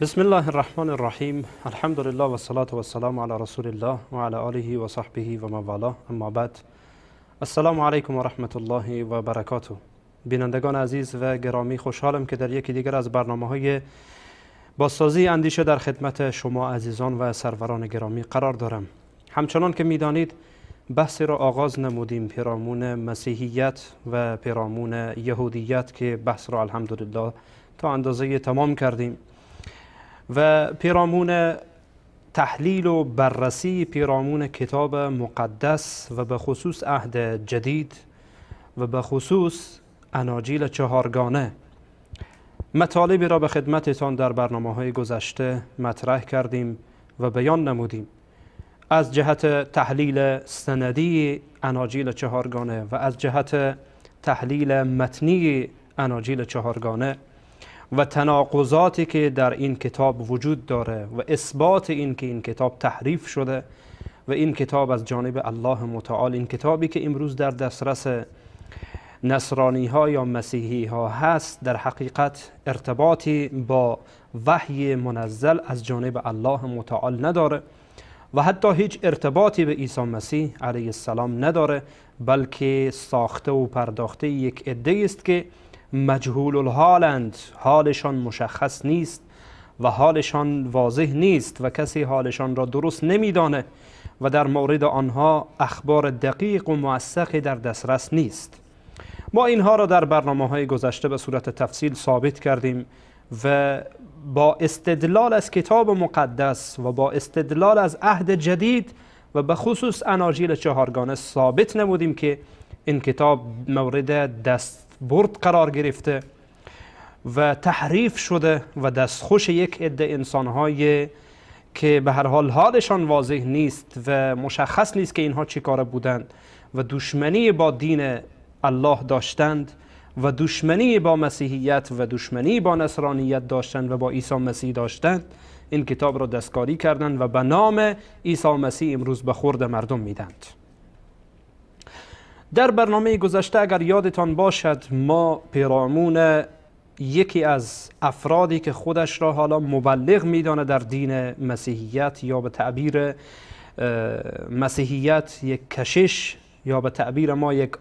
بسم الله الرحمن الرحیم. الحمد لله و الصلاة و السلام علی رسول الله و علی آله و صحبه و من والاه. اما بعد، السلام علیکم و رحمت الله و برکاته. بینندگان عزیز و گرامی، خوشحالم که در یکی دیگر از برنامه‌های بازسازی اندیشه در خدمت شما عزیزان و سروران گرامی قرار دارم. همچنان که میدانید بحثی را آغاز نمودیم پیرامون مسیحیت و پیرامون یهودیت که بحث را الحمدلله تا اندازه تمام کردیم و پیرامون تحلیل و بررسی پیرامون کتاب مقدس و به خصوص عهد جدید و به خصوص اناجیل چهارگانه مطالبی را به خدمتتان در برنامه‌های گذشته مطرح کردیم و بیان نمودیم. از جهت تحلیل سندی اناجیل چهارگانه و از جهت تحلیل متنی اناجیل چهارگانه و تناقضاتی که در این کتاب وجود داره و اثبات این که این کتاب تحریف شده و این کتاب از جانب الله متعال، این کتابی که امروز در دسترس نصرانی ها یا مسیحی ها هست، در حقیقت ارتباطی با وحی منزل از جانب الله متعال نداره و حتی هیچ ارتباطی به عیسی مسیح علیه السلام نداره، بلکه ساخته و پرداخته یک عده است که مجهول الحالند، حالشان مشخص نیست و حالشان واضح نیست و کسی حالشان را درست نمیدانه و در مورد آنها اخبار دقیق و موثقی در دسترس نیست. ما اینها را در برنامه‌های گذشته به صورت تفصیل ثابت کردیم و با استدلال از کتاب مقدس و با استدلال از عهد جدید و به خصوص اناجیل چهارگانه ثابت نمودیم که این کتاب مورد دستبرد قرار گرفته و تحریف شده و دستخوش یک عده انسان‌های که به هر حال حالشان واضح نیست و مشخص نیست که اینها چی کاره بودند و دشمنی با دین الله داشتند و دشمنی با مسیحیت و دشمنی با نصرانیت داشتند و با عیسی مسیح داشتند. این کتاب را دستکاری کردند و به نام عیسی مسیح امروز به خورد مردم میدند. در برنامه گذشته اگر یادتان باشد ما پیرامون یکی از افرادی که خودش را حالا مبلغ میدانه در دین مسیحیت یا به تعبیر مسیحیت یک کشش یا به تعبیر ما یک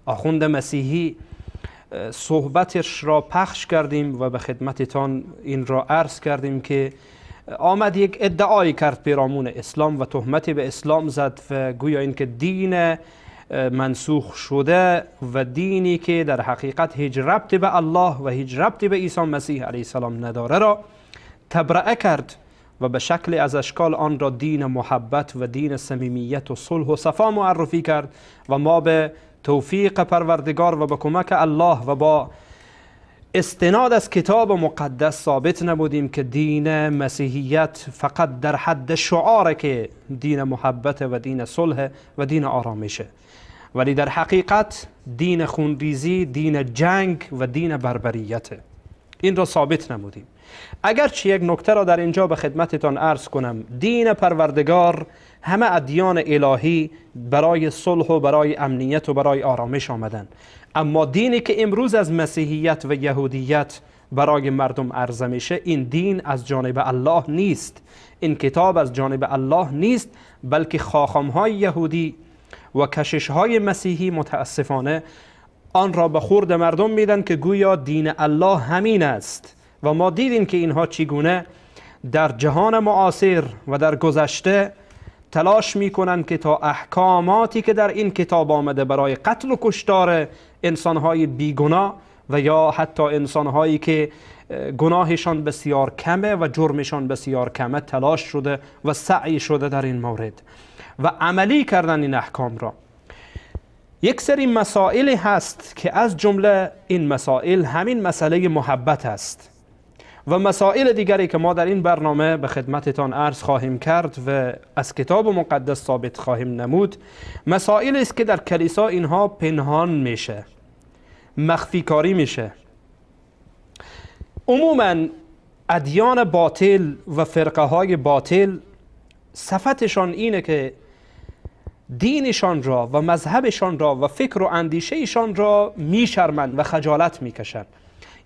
آخوند مسیحی صحبتش را پخش کردیم و به خدمتتان این را عرض کردیم که آمد یک ادعایی کرد پیرامون اسلام و تهمتی به اسلام زد و گویا این که دین منسوخ شده و دینی که در حقیقت هیچ ربطی به الله و هیچ ربطی به عیسی مسیح علیه السلام نداره را تبرئه کرد و به شکل از اشکال آن را دین محبت و دین صمیمیت و صلح و صفا معرفی کرد و ما به توفیق پروردگار و به کمک الله و با استناد از کتاب مقدس ثابت نمودیم که دین مسیحیت فقط در حد شعاره که دین محبت و دین صلح و دین آرامشه، ولی در حقیقت دین خونریزی، دین جنگ و دین بربریته. این را ثابت نمودیم. اگرچه یک نکته را در اینجا به خدمتتان عرض کنم، دین پروردگار همه ادیان الهی برای صلح و برای امنیت و برای آرامش آمدن، اما دینی که امروز از مسیحیت و یهودیت برای مردم عرضه میشه، این دین از جانب الله نیست، این کتاب از جانب الله نیست، بلکه خاخام‌های یهودی و کشش‌های مسیحی متاسفانه آن را به خورد مردم میدن که گویا دین الله همین است و ما دیدیم که اینها چگونه در جهان معاصر و در گذشته تلاش میکنند که تا احکاماتی که در این کتاب آمده برای قتل و کشتار انسانهای بیگناه و یا حتی انسانهایی که گناهشان بسیار کمه و جرمشان بسیار کمه تلاش شده و سعی شده در این مورد و عملی کردن این احکام را. یک سری مسائل هست که از جمله این مسائل همین مسئله محبت است و مسائل دیگری که ما در این برنامه به خدمتتان عرض خواهیم کرد و از کتاب مقدس ثابت خواهیم نمود. مسائل است که در کلیسا اینها پنهان میشه، مخفی کاری میشه. عموما ادیان باطل و فرقه های باطل صفتشان اینه که دینشان را و مذهبشان را و فکر و اندیشهشان را میشرمند و خجالت میکشند.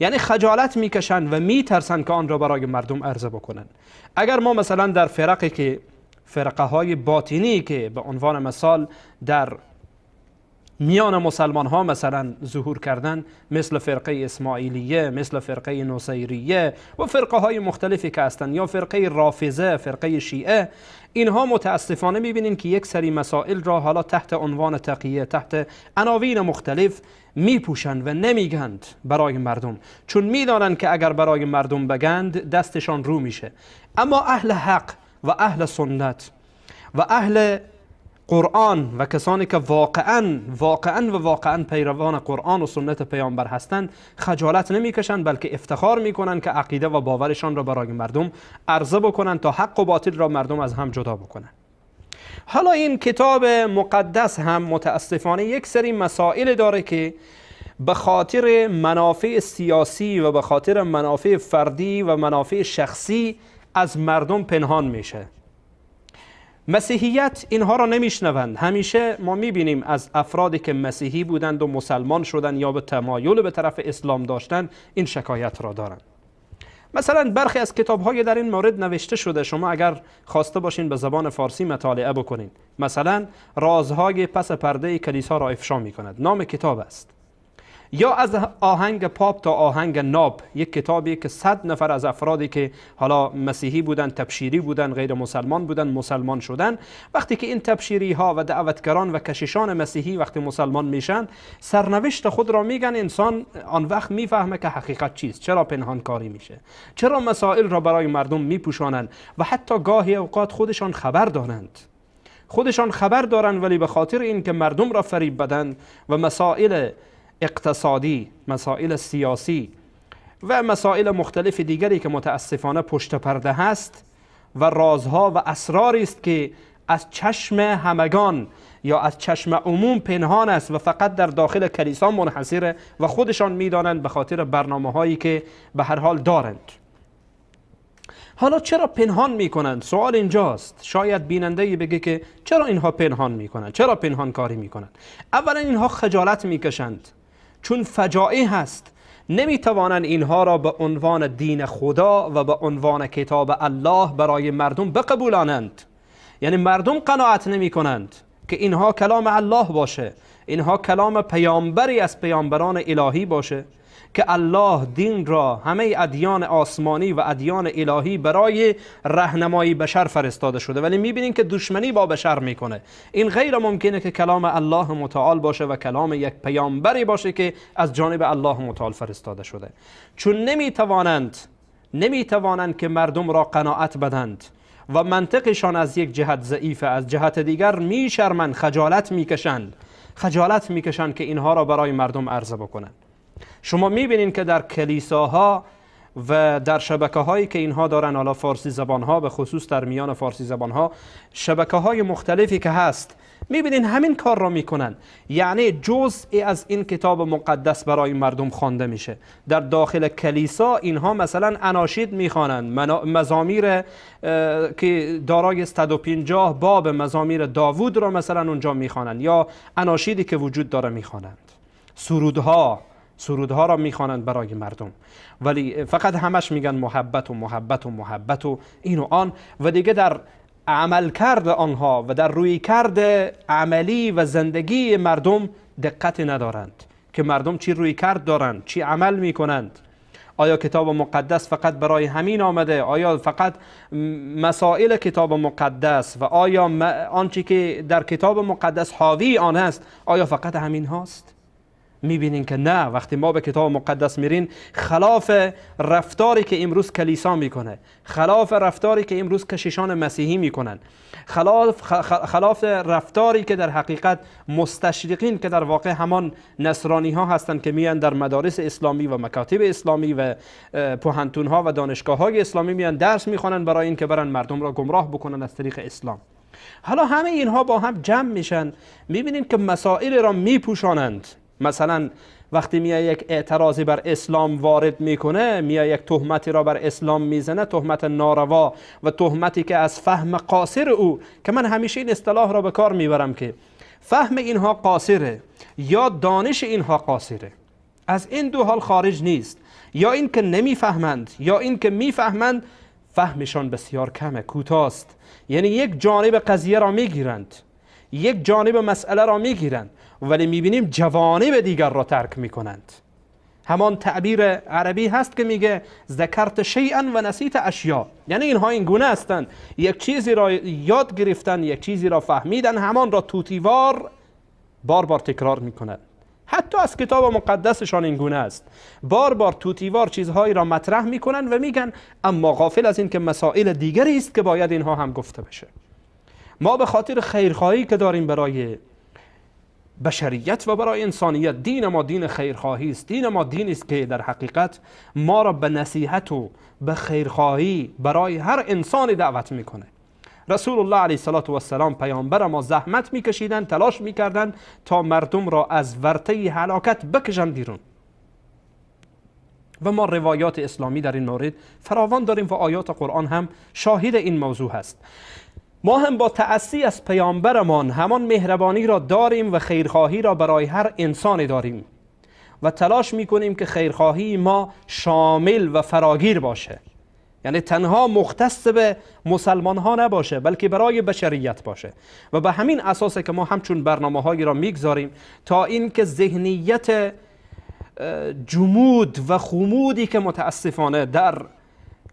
یعنی خجالت میکشند و میترسند که آن را برای مردم عرضه بکنند. اگر ما مثلا در فرقی که فرقه های باطنی که به عنوان مثال در میان مسلمان ها مثلا ظهور کردن، مثل فرقه اسماعیلیه، مثل فرقه نصیریه و فرقه های مختلفی که هستند، یا فرقه رافضه، فرقه شیعه، اینها متاسفانه میبینین که یک سری مسائل را حالا تحت عنوان تقیه، تحت عناوین مختلف میپوشند و نمیگند برای مردم، چون میدانند که اگر برای مردم بگند دستشان رو میشه. اما اهل حق و اهل سنت و اهل قرآن و کسانی که واقعا پیروان قرآن و سنت پیامبر هستند خجالت نمیکشند، بلکه افتخار میکنند که عقیده و باورشان را برای مردم عرضه بکنند تا حق و باطل را مردم از هم جدا بکنند. حالا این کتاب مقدس هم متاسفانه یک سری مسائل داره که به خاطر منافع سیاسی و به خاطر منافع فردی و منافع شخصی از مردم پنهان میشه. مسیحیت اینها را نمیشنوند. همیشه ما میبینیم از افرادی که مسیحی بودند و مسلمان شدند یا به تمایل به طرف اسلام داشتند این شکایت را دارند. مثلا برخی از کتاب‌های در این مورد نوشته شده، شما اگر خواسته باشین به زبان فارسی مطالعه بکنین. مثلا رازهای پس پرده کلیسا را افشا می‌کند، نام کتاب است. یا از آهنگ پاپ تا آهنگ ناب، یک کتابی که 100 نفر از افرادی که حالا مسیحی بودن، تبشیری بودن، غیر مسلمان بودن، مسلمان شدن. وقتی که این تبشیری ها و دعوتگران و کشیشان مسیحی وقتی مسلمان میشن، سرنوشت خود را میگن، انسان آن وقت میفهمه که حقیقت چیست، چرا پنهان کاری میشه، چرا مسائل را برای مردم میپوشانند و حتی گاهی اوقات خودشان خبر دارند ولی به خاطر اینکه مردم را فریب بدن و مسائل اقتصادی، مسائل سیاسی و مسائل مختلف دیگری که متاسفانه پشت پرده هست و رازها و اسراری است که از چشم همگان یا از چشم عموم پنهان است و فقط در داخل کلیسا منحصره و خودشان میدانند به خاطر برنامه هایی که به هر حال دارند. حالا چرا پنهان میکنند؟ سوال اینجاست. شاید بیننده‌ای بگه که چرا اینها پنهان میکنند، چرا پنهان کاری میکنند؟ اولا اینها خجالت میکشند، چون فجایع هست. نمیتوانند اینها را به عنوان دین خدا و به عنوان کتاب الله برای مردم بقبولانند. یعنی مردم قناعت نمی کنند که اینها کلام الله باشه، اینها کلام پیامبری از پیامبران الهی باشه، که الله دین را همه ادیان آسمانی و ادیان الهی برای راهنمایی بشر فرستاده شده، ولی میبینین که دشمنی با بشر میکنه. این غیر ممکنه که کلام الله متعال باشه و کلام یک پیامبری باشه که از جانب الله متعال فرستاده شده، چون نمیتوانند که مردم را قناعت بدند و منطقشان از یک جهت ضعیفه، از جهت دیگر میشرمند، خجالت میکشند که اینها را برای مردم عرضه بکنند. شما میبینین که در کلیساها و در شبکه هایی که اینها دارن، حالا فارسی زبان ها، به خصوص در میان فارسی زبان ها شبکه های مختلفی که هست، میبینین همین کار را میکنن. یعنی جزئی از این کتاب مقدس برای مردم خوانده میشه. در داخل کلیسا اینها مثلا اناشید میخوانند، مزامیر که دارای 150 باب مزامیر داوود را مثلا اونجا میخوانند، یا اناشیدی که وجود داره میخوانند، سرودها را میخوانند برای مردم، ولی فقط همش میگن محبت و محبت و محبت و این و آن، و دیگه در عمل کرد آنها و در روی کرد عملی و زندگی مردم دقت ندارند که مردم چی روی کرد دارند، چی عمل میکنند. آیا کتاب مقدس فقط برای همین آمده؟ آیا فقط مسائل کتاب مقدس و آیا آنچه که در کتاب مقدس حاوی آن است آیا فقط همین هاست؟ میبینین که نه. وقتی ما به کتاب مقدس میرین، خلاف رفتاری که امروز کلیسا میکنه، خلاف رفتاری که امروز کشیشان مسیحی میکنن، خلاف رفتاری که در حقیقت مستشرقین که در واقع همان نصرانی ها هستند که میان در مدارس اسلامی و مکاتب اسلامی و پوهنتون ها و دانشگاه های اسلامی میان درس میخوانن برای این که برن مردم را گمراه بکنن از طریق اسلام. حالا همه اینها با هم جمع میشن، میبینین که مسائل را میپوشانند. مثلا وقتی میاد یک اعتراضی بر اسلام وارد میکنه، میاد یک تهمتی را بر اسلام میزنه، تهمت ناروا و تهمتی که از فهم قاصر او، که من همیشه این اصطلاح را به کار میبرم که فهم اینها قاصره یا دانش اینها قاصره، از این دو حال خارج نیست. یا این که نمیفهمند یا این که میفهمند فهمشان بسیار کمه، کوتاست. یعنی یک جانب قضیه را میگیرند، یک جانب مسئله را میگیرند، ولی میبینیم جوانب دیگر را ترک میکنند. همان تعبیر عربی هست که میگه ذکرت شیئا و نسیت اشیا، یعنی اینها این گونه هستند، یک چیزی را یاد گرفتن، یک چیزی را فهمیدن، همان را توتیوار بار بار تکرار میکنند. حتی از کتاب مقدسشان این گونه است، بار بار توتیوار چیزهایی را مطرح میکنن و میگن، اما غافل از این که مسائل دیگری است که باید اینها هم گفته بشه. ما به خاطر خیرخواهی که داریم برای بشریت و برای انسانیت، دین ما دین خیرخواهی است، دین ما دینی است که در حقیقت ما را به نصیحت و به خیرخواهی برای هر انسانی دعوت میکنه. رسول الله علیه السلام پیامبر ما زحمت میکشیدن، تلاش میکردن تا مردم را از ورطه هلاکت بکشن بیرون. و ما روایات اسلامی در این مورد فراوان داریم و آیات قرآن هم شاهد این موضوع هست. ما هم با تأسی از پیامبرمان همان مهربانی را داریم و خیرخواهی را برای هر انسانی داریم و تلاش میکنیم که خیرخواهی ما شامل و فراگیر باشه، یعنی تنها مختص به مسلمان ها نباشه بلکه برای بشریت باشه. و به همین اساسه که ما همچون برنامه هایی را میگذاریم تا اینکه ذهنیت جمود و خمودی که متاسفانه در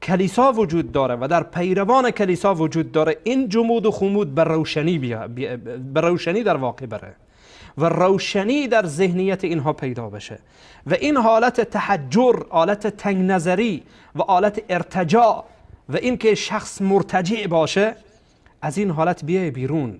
کلیسا وجود داره و در پیروان کلیسا وجود داره، این جمود و خمود به روشنی در واقع بره و روشنی در ذهنیت اینها پیدا بشه و این حالت تحجر، حالت تنگ نظری و حالت ارتجاع و این که شخص مرتجع باشه، از این حالت بیای بیرون،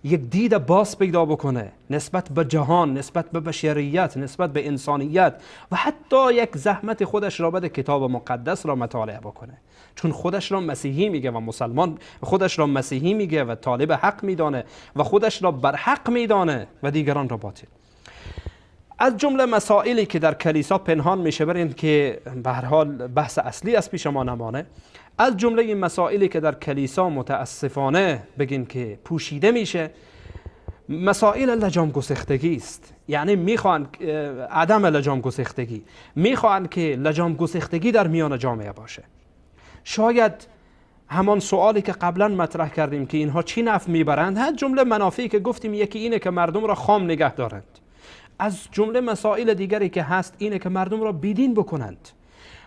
یک دید باز پیدا بکنه نسبت به جهان، نسبت به بشریت، نسبت به انسانیت و حتی یک زحمت خودش را بده کتاب مقدس را مطالعه بکنه، چون خودش را مسیحی میگه و مسلمان، خودش را مسیحی میگه و طالب حق میدانه و خودش را بر حق میدانه و دیگران را باطل. از جمله مسائلی که در کلیسا پنهان میشه، برین که به هر حال بحث اصلی از پیش ما نمانه، از جمله این مسائلی که در کلیسا متاسفانه بگین که پوشیده میشه، مسائل لجام گسختگی است. یعنی میخوان عدم لجام گسختگی، میخوان که لجام گسختگی در میان جامعه باشه. شاید همان سوالی که قبلا مطرح کردیم که اینها چی نفع میبرند، از جمله منافعی که گفتیم یکی اینه که مردم را خام نگه دارند، از جمله مسائل دیگری که هست اینه که مردم را بیدین بکنند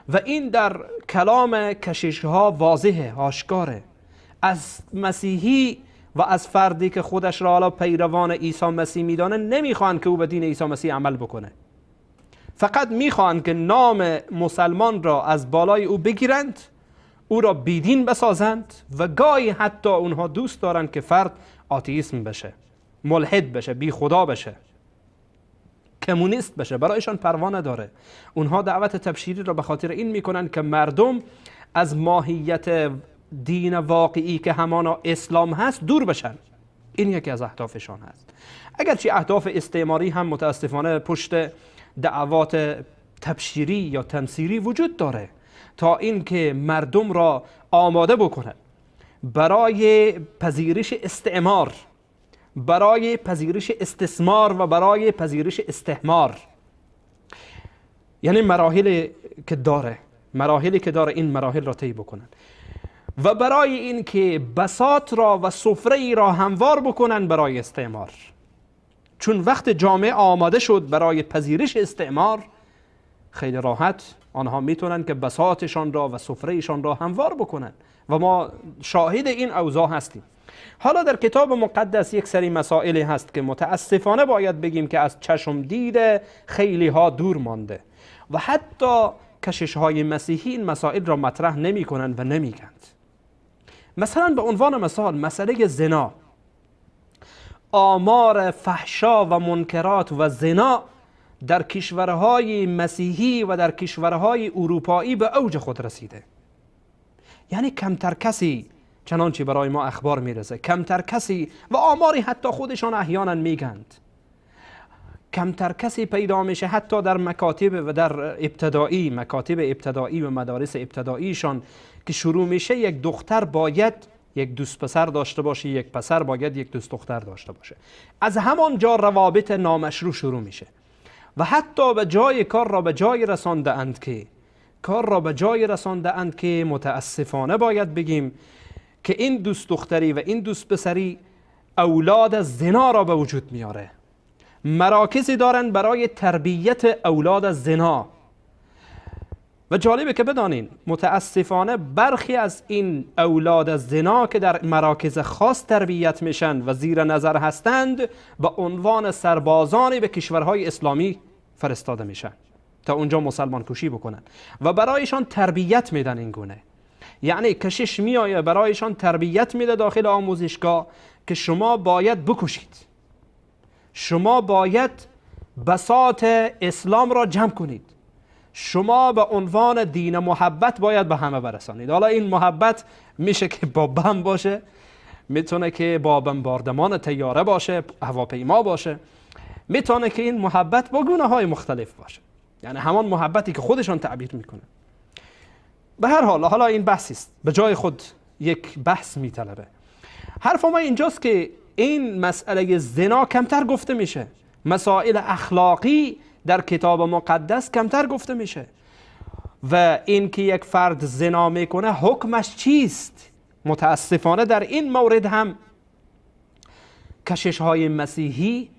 و این در کلام کشیش‌ها واضحه، آشکاره. از مسیحی و از فردی که خودش را حالا پیروان عیسی مسیح میدانه نمیخوان که او به دین عیسی مسیح عمل بکنه، فقط میخوان که نام مسلمان را از بالای او بگیرند، او را بیدین بسازند و گاهی حتی اونها دوست دارند که فرد آتئیسم بشه، ملحد بشه، بی خدا بشه، کمونیست بشه، برایشان پروا نداره. اونها دعوت تبشیری را به خاطر این میکنن که مردم از ماهیت دین واقعی که همانا اسلام هست دور بشن. این یکی از اهدافشان هست. اگرچه اهداف استعماری هم متاسفانه پشت دعوات تبشیری یا تنصیری وجود داره تا اینکه مردم را آماده بکنن برای پذیرش استعمار، برای پذیرش استثمار و برای پذیرش استحمار. یعنی مراحلی که داره این مراحل را طی بکنن و برای این که بساط را و سفره را هموار بکنن برای استعمار. چون وقت جامعه آماده شد برای پذیرش استعمار، خیلی راحت آنها میتونن که بساطشان را و سفرهشان را هموار بکنن و ما شاهد این اوضاع هستیم. حالا در کتاب مقدس یک سری مسائلی هست که متاسفانه باید بگیم که از چشم دید خیلی ها دور مانده و حتی کشش های مسیحی این مسائل را مطرح نمی کنند و نمیگند. مثلا به عنوان مثال مسئله زنا، آمار فحشا و منکرات و زنا در کشورهای مسیحی و در کشورهای اروپایی به اوج خود رسیده. یعنی کمتر کسی، چنانچه برای ما اخبار میرسه، کمتر کسی و آماری حتی خودشان احیانا میگند، کمتر کسی پیدا میشه حتی در مکاتب و در ابتدایی، مکاتب ابتدایی و مدارس ابتداییشان که شروع میشه یک دختر باید یک دوست پسر داشته باشه، یک پسر باید یک دوست دختر داشته باشه. از همان جا روابط نامشروع شروع میشه و حتی به جای کار را به جای رسانده اند که متاسفانه باید بگیم که این دوست دختری و این دوست پسری اولاد زنا را به وجود میاره. مراکزی دارن برای تربیت اولاد زنا و جالبه که بدانین متاسفانه برخی از این اولاد زنا که در مراکز خاص تربیت میشن و زیر نظر هستند به عنوان سربازانی به کشورهای اسلامی فرستاده میشن تا اونجا مسلمان کشی بکنن و برایشان تربیت میدن. این گونه یعنی کشش میآیه برایشان تربیت میده داخل آموزشگاه که شما باید بکشید، شما باید بساط اسلام را جمع کنید، شما به عنوان دین محبت باید به همه برسانید. حالا این محبت میشه که با بم باشه، میتونه که با بمباردمان طیاره باشه، هواپیما باشه، میتونه که این محبت با گونه های مختلف باشه، یعنی همان محبتی که خودشان تعبیر میکنه. به هر حال حالا این بحثی است، به جای خود یک بحث میطلبه. حرف ما اینجاست که این مسئله زنا کمتر گفته میشه، مسائل اخلاقی در کتاب مقدس کمتر گفته میشه و این که یک فرد زنا میکنه حکمش چیست. متاسفانه در این مورد هم کشش های مسیحی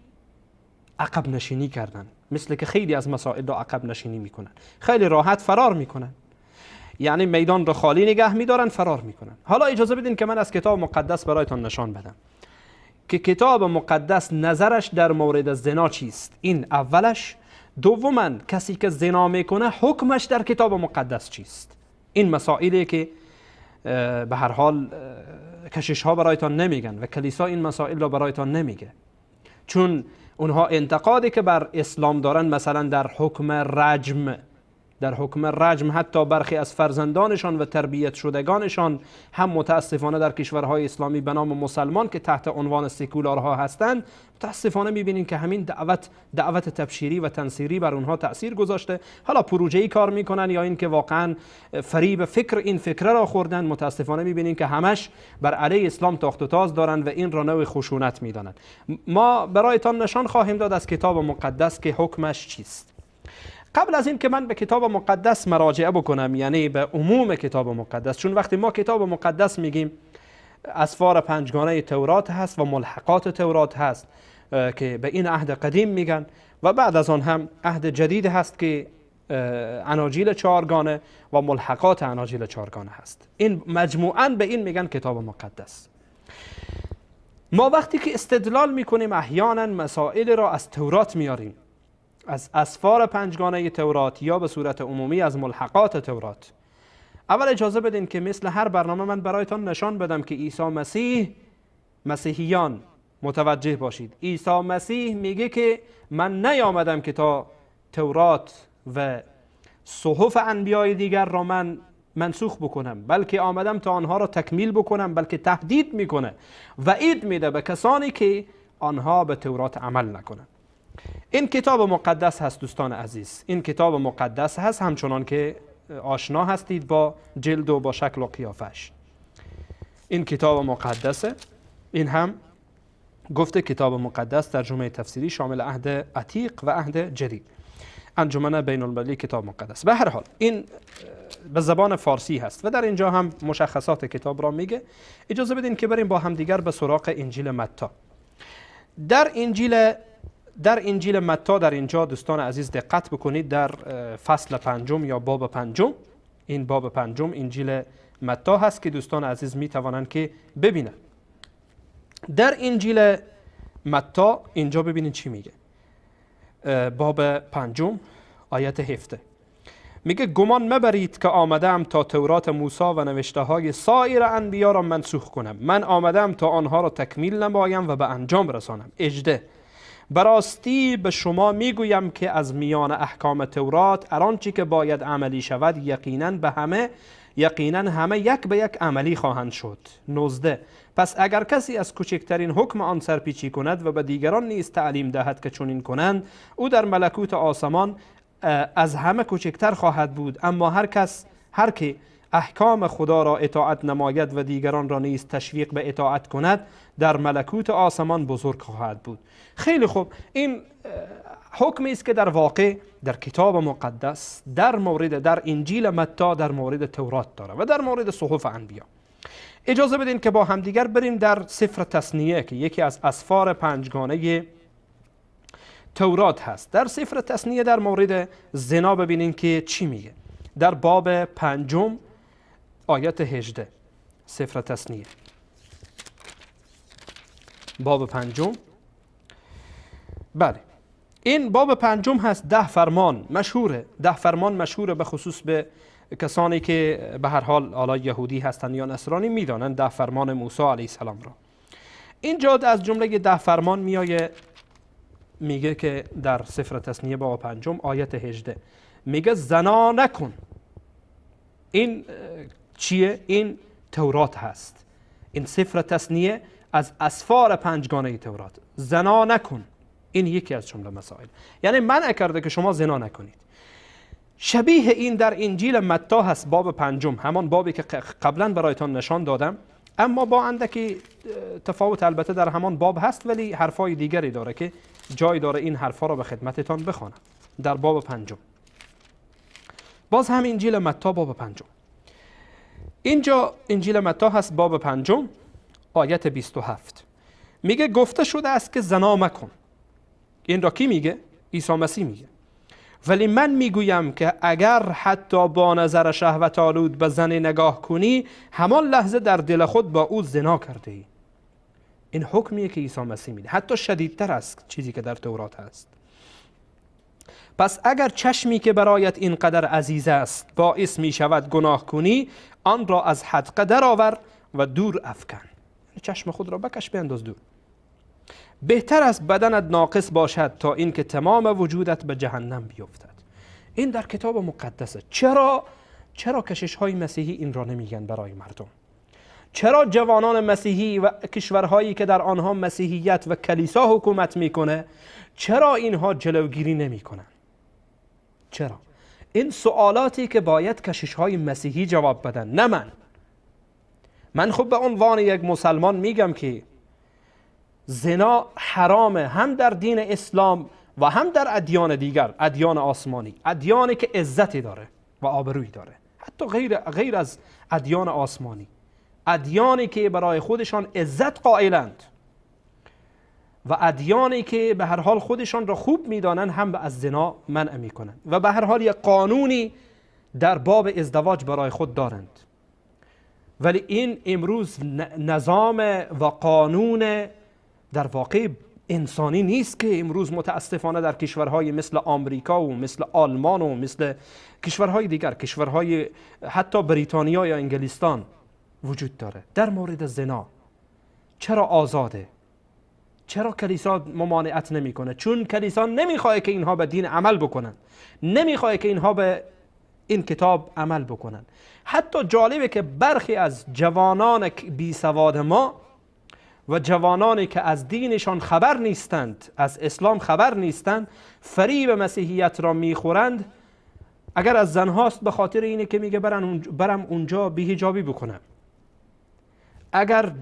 عقب نشینی کردن، مثل که خیلی از مسائل را عقب نشینی میکنن، خیلی راحت فرار میکنن، یعنی میدان را خالی نگه میدارن، فرار میکنن. حالا اجازه بدین که من از کتاب مقدس برایتان نشان بدم که کتاب مقدس نظرش در مورد زنا چیست. این اولش. دوما کسی که زنا میکنه حکمش در کتاب مقدس چیست. این مسائلی که به هر حال کشش ها برایتان نمیگن و کلیسا این مسائل را برایتان نمیگه، چون اونها انتقادی که بر اسلام دارن مثلا در حکم رجم حتی برخی از فرزندانشان و تربیت شدگانشان هم متاسفانه در کشورهای اسلامی به نام مسلمان که تحت عنوان سکولارها هستند، متاسفانه میبینین که همین دعوت تبشیری و تنصیری بر اونها تأثیر گذاشته. حالا پروژه‌ای کار میکنن یا این که واقعا فریب این فکر را خوردن، متاسفانه میبینین که همش بر علیه اسلام تاخت و تاز دارن و این را نوع خشونت میدانن. ما برایتان نشان خواهیم داد از کتاب مقدس که حکمش چیست. قبل از این که من به کتاب مقدس مراجعه بکنم، یعنی به عموم کتاب مقدس، چون وقتی ما کتاب مقدس میگیم اسفار پنجگانه تورات هست و ملحقات تورات هست که به این عهد قدیم میگن و بعد از آن هم عهد جدید هست که اناجیل چهارگانه و ملحقات اناجیل چهارگانه هست. این مجموعاً به این میگن کتاب مقدس. ما وقتی که استدلال میکنیم احیانا مسائل را از تورات میاریم، از اسفار پنجگانه تورات یا به صورت عمومی از ملحقات تورات. اول اجازه بدین که مثل هر برنامه من برایتان نشان بدم که عیسی مسیح، مسیحیان متوجه باشید، عیسی مسیح میگه که من نیامدم که تا تورات و صحف انبیای دیگر را من منسوخ بکنم، بلکه آمدم تا آنها را تکمیل بکنم، بلکه تهدید میکنه، وعید میده به کسانی که آنها به تورات عمل نکنن. این کتاب مقدس هست دوستان عزیز، این کتاب مقدس هست، همچنان که آشنا هستید با جلد و با شکل و قیافش. این کتاب مقدسه. این هم گفته کتاب مقدس ترجمه تفسیری شامل عهد عتیق و عهد جدید، انجمن بین المللی کتاب مقدس. به هر حال این به زبان فارسی هست و در اینجا هم مشخصات کتاب را میگه. اجازه بدین که بریم با هم دیگر به سراغ انجیل متی. در انجیل در انجیل متی در اینجا دوستان عزیز دقت بکنید، در فصل 5 یا باب 5، این باب 5 انجیل متی هست که دوستان عزیز می توانند که ببینند. در انجیل متی اینجا ببینید چی میگه. باب 5 آیت 17 میگه گمان مبرید که آمدم تا تورات موسی و نوشته های سایر انبیا را منسوخ کنم. من آمدم تا آنها را تکمیل نمایم و به انجام رسانم. 18 براستی به شما میگویم که از میان احکام تورات هر آنچه که باید عملی شود یقینا همه یک به یک عملی خواهند شد. 19 پس اگر کسی از کوچکترین حکم آن سرپیچی کند و به دیگران نیز تعلیم دهد که چنین کنند، او در ملکوت آسمان از همه کوچکتر خواهد بود. اما هر که احکام خدا را اطاعت نماید و دیگران را نیز تشویق به اطاعت کند، در ملکوت آسمان بزرگ خواهد بود. خیلی خوب، این حکمی است که در واقع در کتاب مقدس در انجیل متی در مورد تورات داره و در مورد صحف انبیا. اجازه بدین که با همدیگر بریم در سفر تثنیه که یکی از اسفار پنجگانه تورات هست. در سفر تثنیه در مورد زنا ببینین که چی میگه. در باب 5 آیت 18 سفر تثنیه باب 5. بله، این باب 5 هست. 10 فرمان مشهوره به خصوص به کسانی که به هر حال حالا یهودی هستند یا نصرانی میدانند 10 فرمان موسی علیه السلام را. اینجا از جمله 10 فرمان میگه که در سفر تثنیه باب 5 آیت 18 میگه زنا نکن. این چیه؟ این تورات هست. این سفر تثنیه از اسفار پنجگانه تورات. زنا نکن، این یکی از جمله مسائل، یعنی منع کرده که شما زنا نکنید. شبیه این در انجیل متی هست، باب 5، همان بابی که قبلا برایتان نشان دادم، اما با اندکی تفاوت البته در همان باب هست، ولی حرفای دیگری داره که جای داره این حرفا را به خدمتتان بخوانم. در باب 5 باز هم انجیل متی باب 5، اینجا انجیل متی هست باب 5 آیت 27 میگه گفته شده است که زنا مکن. این را کی میگه؟ عیسی مسیح میگه. ولی من میگویم که اگر حتی با نظر شهوت آلود به زن نگاه کنی، همان لحظه در دل خود با او زنا کرده ای. این حکمیه که عیسی مسیح میده، حتی شدیدتر است چیزی که در تورات هست. پس اگر چشمی که برایت اینقدر عزیز است باعث می شود گناه کنی، آن را از حدقه درآور و دور افکن. چشم خود را بکش بینداز دور. بهتر است بدنت ناقص باشد تا اینکه تمام وجودت به جهنم بیفتد. این در کتاب مقدسه. چرا کشش های مسیحی این را نمیگن برای مردم؟ چرا جوانان مسیحی و کشورهایی که در آنها مسیحیت و کلیسا حکومت میکنه، چرا اینها جلوگیری نمیکنن؟ چرا؟ این سوالاتی که باید کشش های مسیحی جواب بدن، نه من خب به عنوان یک مسلمان میگم که زنا حرامه، هم در دین اسلام و هم در ادیان دیگر، ادیان آسمانی، ادیانی که عزتی داره و آبرویی داره، حتی غیر از ادیان آسمانی، ادیانی که برای خودشان عزت قائلند و ادیانی که به هر حال خودشان را خوب میدانند هم از زنا منع میکنند و به هر حال یک قانونی در باب ازدواج برای خود دارند. ولی این امروز نظام و قانون در واقع انسانی نیست که امروز متاسفانه در کشورهای مثل آمریکا و مثل آلمان و مثل کشورهای دیگر، کشورهای حتی بریتانیا یا انگلستان وجود داره. در مورد زنا چرا آزاده؟ چرا کلیسا ممانعت نمیکنه؟ چون کلیسا نمیخواد که اینها به دین عمل بکنن، نمیخواد که اینها به این کتاب عمل بکنن. حتی جالبه که برخی از جوانان بی سواد ما و جوانانی که از دینشان خبر نیستند، از اسلام خبر نیستند، فریب مسیحیت را میخورند. اگر از زن هاست به خاطر اینه که میگه برم اونجا بی‌حجابی بکنم. اگر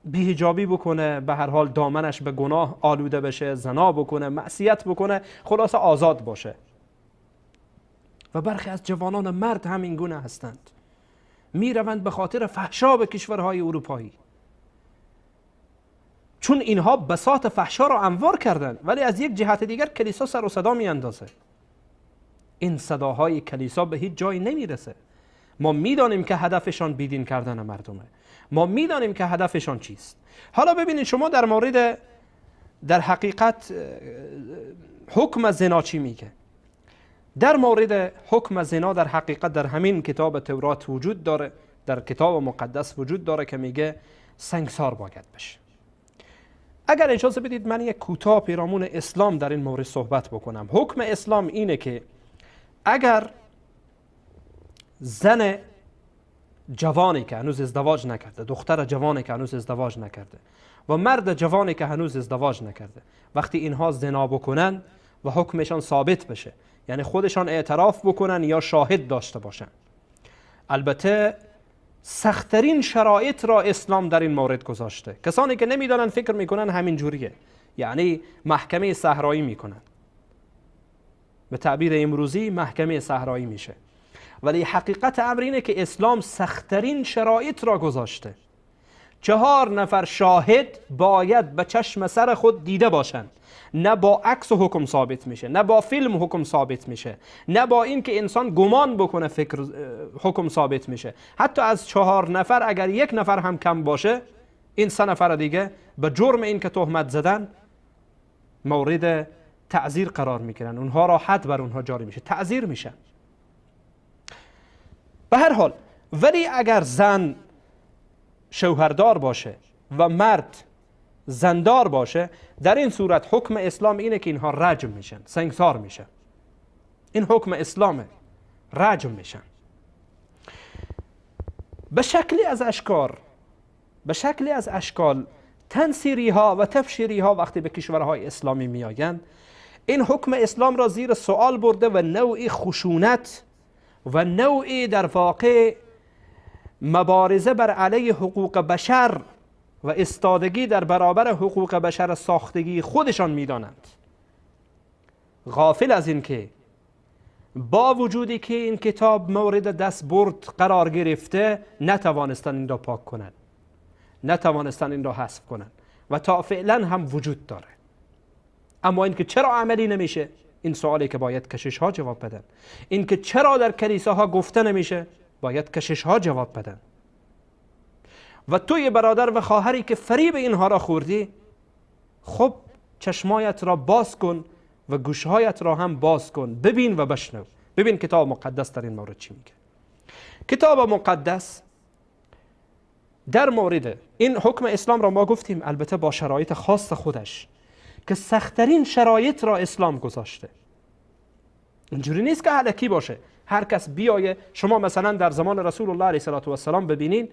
بی‌حجابی بکنه به هر حال دامنش به گناه آلوده بشه، زنا بکنه، معصیت بکنه، خلاصه آزاد باشه. و برخی از جوانان مرد هم این گونه هستند، میروند به خاطر فحشا به کشورهای اروپایی. چون اینها بساط فحشا را انوار کردن، ولی از یک جهت دیگر کلیسا سر و صدا میاندازه. این صداهای کلیسا به هیچ جایی نمیرسه. ما میدانیم که هدفشان بیدین کردن مردمه، ما میدانیم که هدفشان چیست. حالا ببینید شما در مورد در حقیقت حکم زنا چی میگه؟ در مورد حکم زنا در حقیقت در همین کتاب تورات وجود داره، در کتاب مقدس وجود داره که میگه سنگسار باید بشه. اگر اجازه بدید من یک کوتاه پیرامون اسلام در این مورد صحبت بکنم. حکم اسلام اینه که اگر زن جوانی که هنوز ازدواج نکرده، دختر جوانی که هنوز ازدواج نکرده و مرد جوانی که هنوز ازدواج نکرده، وقتی اینها زنا بکنن و حکمشان ثابت بشه، یعنی خودشان اعتراف بکنن یا شاهد داشته باشن، البته سخت‌ترین شرایط را اسلام در این مورد گذاشته. کسانی که نمیدانن فکر میکنن همین جوریه، یعنی محکمه صحرایی میکنن، به تعبیر امروزی محکمه صحرایی میشه، ولی حقیقت امر اینه که اسلام سخت‌ترین شرایط را گذاشته. 4 نفر شاهد باید به چشم سر خود دیده باشند، نه با عکس و حکم ثابت میشه، نه با فیلم حکم ثابت میشه، نه با این که انسان گمان بکنه فکر حکم ثابت میشه. حتی از 4 نفر اگر 1 نفر هم کم باشه، این 3 نفر دیگه به جرم این که تهمت زدن مورد تعزیر قرار میگیرن، اونها را حد بر اونها جاری میشه، تعزیر میشن. به هر حال ولی اگر زن شوهردار باشه و مرد زندار باشه، در این صورت حکم اسلام اینه که اینها رجم میشن، سنگسار میشن. این حکم اسلامه، رجم میشن. به شکلی از اشکال تنصیری ها و تبشیری ها وقتی به کشورهای اسلامی میآیند، این حکم اسلام را زیر سوال برده و نوعی خشونت و نوعی در واقع مبارزه بر علیه حقوق بشر و استادگی در برابر حقوق بشر ساختگی خودشان میدانند، غافل از این که با وجودی که این کتاب مورد دستبرد قرار گرفته نتوانستن این را پاک کنند، نتوانستن این را حذف کنند و تا فعلا هم وجود داره. اما اینکه چرا عملی نمیشه، این سوالی که باید کشش ها جواب بدن. اینکه چرا در کلیساها گفته نمیشه، باید کشش ها جواب بدن. و توی برادر و خواهری که فریب اینها را خوردی، خب چشمایت را باز کن و گوشهایت را هم باز کن، ببین و بشنو. ببین کتاب مقدس در این مورد چی میگه. کتاب مقدس در مورد این حکم اسلام را ما گفتیم، البته با شرایط خاص خودش که سخت‌ترین شرایط را اسلام گذاشته. اینجوری نیست که الکی باشه هر کس بیایه. شما مثلا در زمان رسول الله علیه السلام ببینین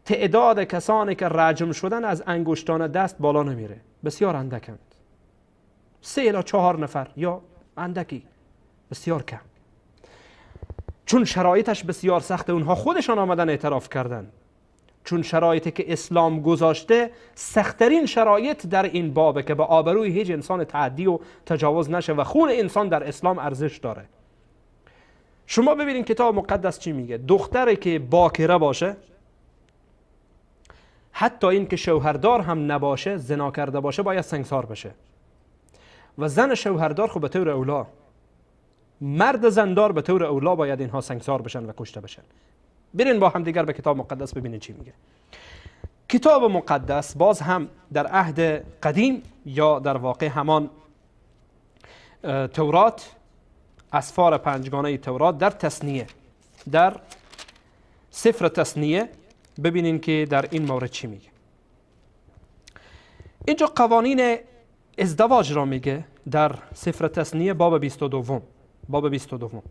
تعداد کسانی که رجم شدن از انگشتان دست بالا نمیره، بسیار اندکند، 3 الی 4 نفر یا اندکی، بسیار کم. چون شرایطش بسیار سخته، اونها خودشان آمدن اعتراف کردن. چون شرایطی که اسلام گذاشته سخت‌ترین شرایط در این بابه که به آبروی هیچ انسان تعدی و تجاوز نشه و خون انسان در اسلام ارزش داره. شما ببینید کتاب مقدس چی میگه. دختری که باکره باشه، حتی این که شوهردار هم نباشه، زنا کرده باشه، باید سنگسار بشه. و زن شوهردار خب به طور اولا، مرد زندار به طور اولا باید اینها سنگسار بشن و کشته بشن. برین با هم دیگر به کتاب مقدس ببینید چی میگه. کتاب مقدس باز هم در عهد قدیم یا در واقع همان تورات، اسفار 5گانه تورات، در تثنیه، در سفر تثنیه ببینین که در این مورد چی میگه. اینجا قوانین ازدواج را میگه در سفر تثنیه باب 22.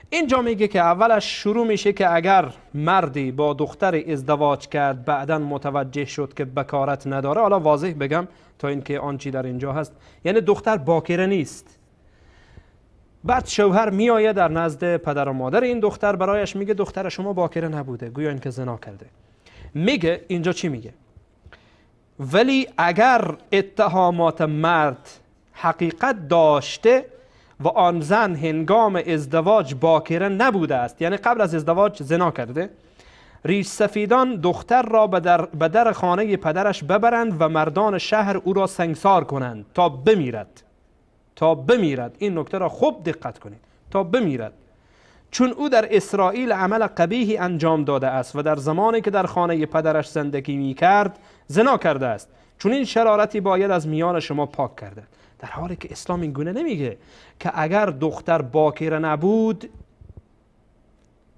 اینجا میگه که اولش شروع میشه که اگر مردی با دختر ازدواج کرد بعداً متوجه شد که بکارت نداره، حالا واضح بگم تا اینکه آنچی در اینجا هست، یعنی دختر باکره نیست، بعد شوهر میآید در نزد پدر و مادر این دختر، برایش میگه دختر شما باکره نبوده، گویا این که زنا کرده. میگه اینجا چی میگه؟ ولی اگر اتهامات مرد حقیقت داشته و آن زن هنگام ازدواج باکره نبوده است، یعنی قبل از ازدواج زنا کرده ریش سفیدان دختر را به در خانه پدرش ببرند و مردان شهر او را سنگسار کنند تا بمیرد. تا بمیرد. این نکته را خوب دقت کنید. تا بمیرد، چون او در اسرائیل عمل قبیحی انجام داده است و در زمانی که در خانه پدرش زندگی می کرد زنا کرده است. چون این شرارتی باید از میان شما پاک کرده. در حالی که اسلام این گونه نمیگه که اگر دختر باکره نبود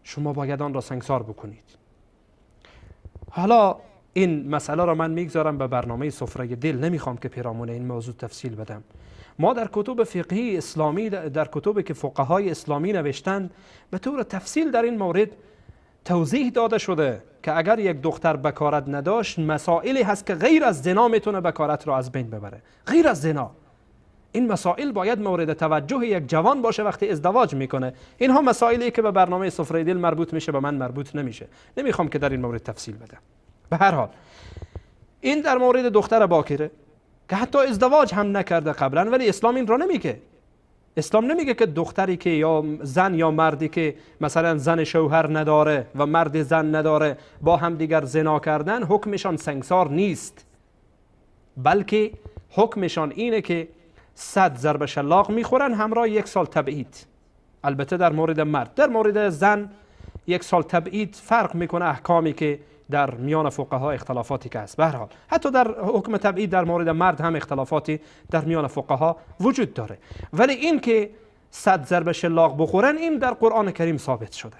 شما باید آن را سنگسار بکنید. حالا این مسئله را من میگذارم به برنامه سفره دل، نمیخوام که پیرامون این موضوع تفصیل بدم. ما در کتب فقهی اسلامی، در کتبی که فقهای اسلامی نوشتند، به طور تفصیل در این مورد توضیح داده شده که اگر یک دختر بکارت نداشت مسائلی هست که غیر از زنا میتونه بکارت را از بین ببره. غیر از زنا این مسائل باید مورد توجه یک جوان باشه وقتی ازدواج میکنه. اینها مسائلی که به برنامه سفره دل مربوط میشه، به من مربوط نمیشه. نمیخوام که در این مورد تفصیل بدم. به هر حال این در مورد دختر باکره که حتی ازدواج هم نکرده قبلا، ولی اسلام این را نمیگه. اسلام نمیگه که دختری که یا زن یا مردی که مثلا زن شوهر نداره و مرد زن نداره با هم دیگر زنا کردن حکمشان سنگسار نیست، بلکه حکمشان اینه که 100 ضرب شلاق میخورن همراه 1 سال تبعید. البته در مورد مرد. در مورد زن 1 سال تبعید فرق میکنه، احکامی که در میان فقها اختلافاتی که هست. به هر حال حتی در حکم تبعید در مورد مرد هم اختلافاتی در میان فقها وجود داره، ولی این که 100 ضرب شلاق بخورن این در قرآن کریم ثابت شده،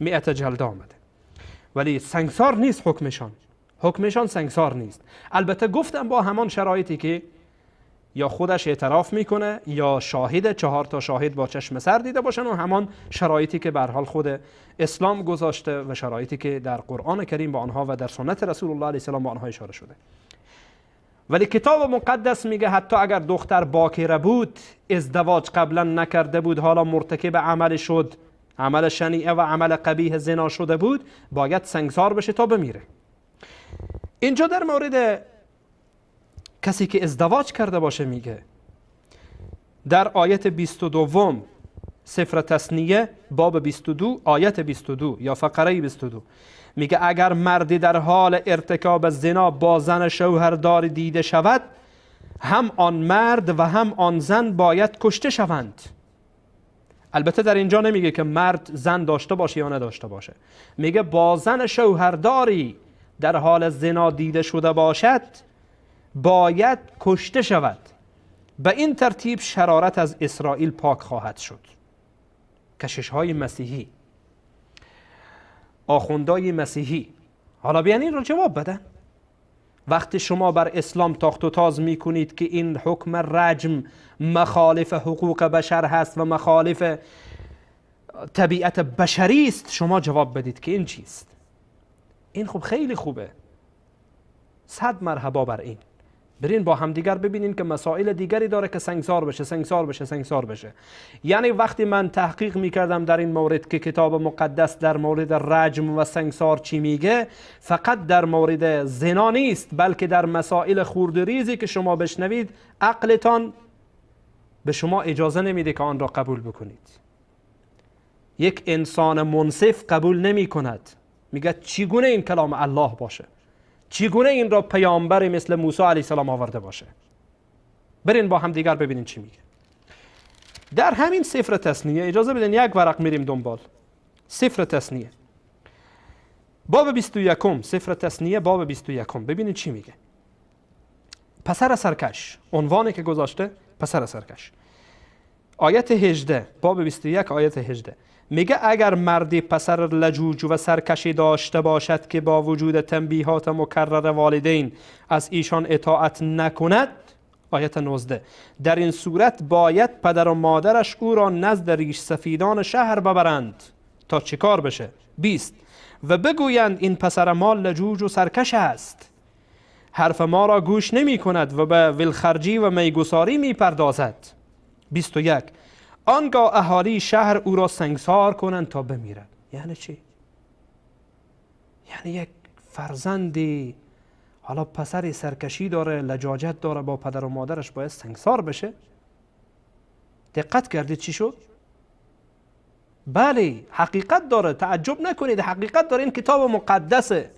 100 جلده آمده، ولی سنگسار نیست. حکمشان سنگسار نیست. البته گفتم با همان شرایطی که یا خودش اعتراف میکنه یا شاهد 4 تا شاهد با چشم سر دیده باشن و همان شرایطی که به هر حال خود اسلام گذاشته و شرایطی که در قرآن کریم با آنها و در سنت رسول الله علیه السلام با آنها اشاره شده. ولی کتاب مقدس میگه حتی اگر دختر باکره بود، ازدواج قبلا نکرده بود، حالا مرتکب عمل شد، عمل شنیعه و عمل قبیح زنا شده بود، باید سنگسار بشه تا بمیره. اینجا در مورد کسی که ازدواج کرده باشه میگه در آیت 22 سفر تثنیه باب 22 آیت 22 یا فقره 22 میگه اگر مردی در حال ارتکاب زنا با زن شوهردار دیده شود، هم آن مرد و هم آن زن باید کشته شوند. البته در اینجا نمیگه که مرد زن داشته باشه یا نداشته باشه، میگه با زن شوهرداری در حال زنا دیده شده باشد باید کشته شود. به این ترتیب شرارت از اسرائیل پاک خواهد شد. کشش‌های مسیحی، آخوندهای مسیحی حالا بیان این رو جواب بدن. وقتی شما بر اسلام تاخت و تاز میکنید که این حکم رجم مخالف حقوق بشر هست و مخالف طبیعت بشری است، شما جواب بدید که این چیست. این خب خیلی خوبه، 100 مرحبا بر این. برین با همدیگر ببینین که مسائل دیگری داره که سنگسار بشه. یعنی وقتی من تحقیق میکردم در این مورد که کتاب مقدس در مورد رجم و سنگسار چی میگه، فقط در مورد زنا نیست، بلکه در مسائل خردریزی که شما بشنوید عقلتان به شما اجازه نمیده که آن را قبول بکنید. یک انسان منصف قبول نمی کند، میگه چگونه این کلام الله باشه، چگونه این را پیامبری مثل موسی علیه السلام آورده باشه. برین با هم دیگر ببینین چی میگه. در همین سفر تثنیه، اجازه بدین یک ورق میریم دنبال. سفر تثنیه باب 21، سفر تثنیه باب 21، ببینین چی میگه. پسر سرکش، عنوانی که گذاشته پسر سرکش. آیت 18 باب 21 آیت 18 میگه اگر مردی پسر لجوج و سرکشی داشته باشد که با وجود تنبیهات مکرر والدین از ایشان اطاعت نکند. آیت 19 در این صورت باید پدر و مادرش او را نزد ریش سفیدان شهر ببرند تا چیکار بشه. 20 و بگویند این پسر ما لجوج و سرکش است، حرف ما را گوش نمی کند و به ولخرجی و میگساری می پردازد. 21 آنگاه اهالی شهر او را سنگسار کنند تا بمیرد. یعنی چی؟ یعنی یک فرزندی حالا پسری سرکشی داره، لجاجت داره، با پدر و مادرش باید سنگسار بشه. دقت کردید چی شد؟ بله حقیقت داره، تعجب نکنید، حقیقت داره. این کتاب مقدسه،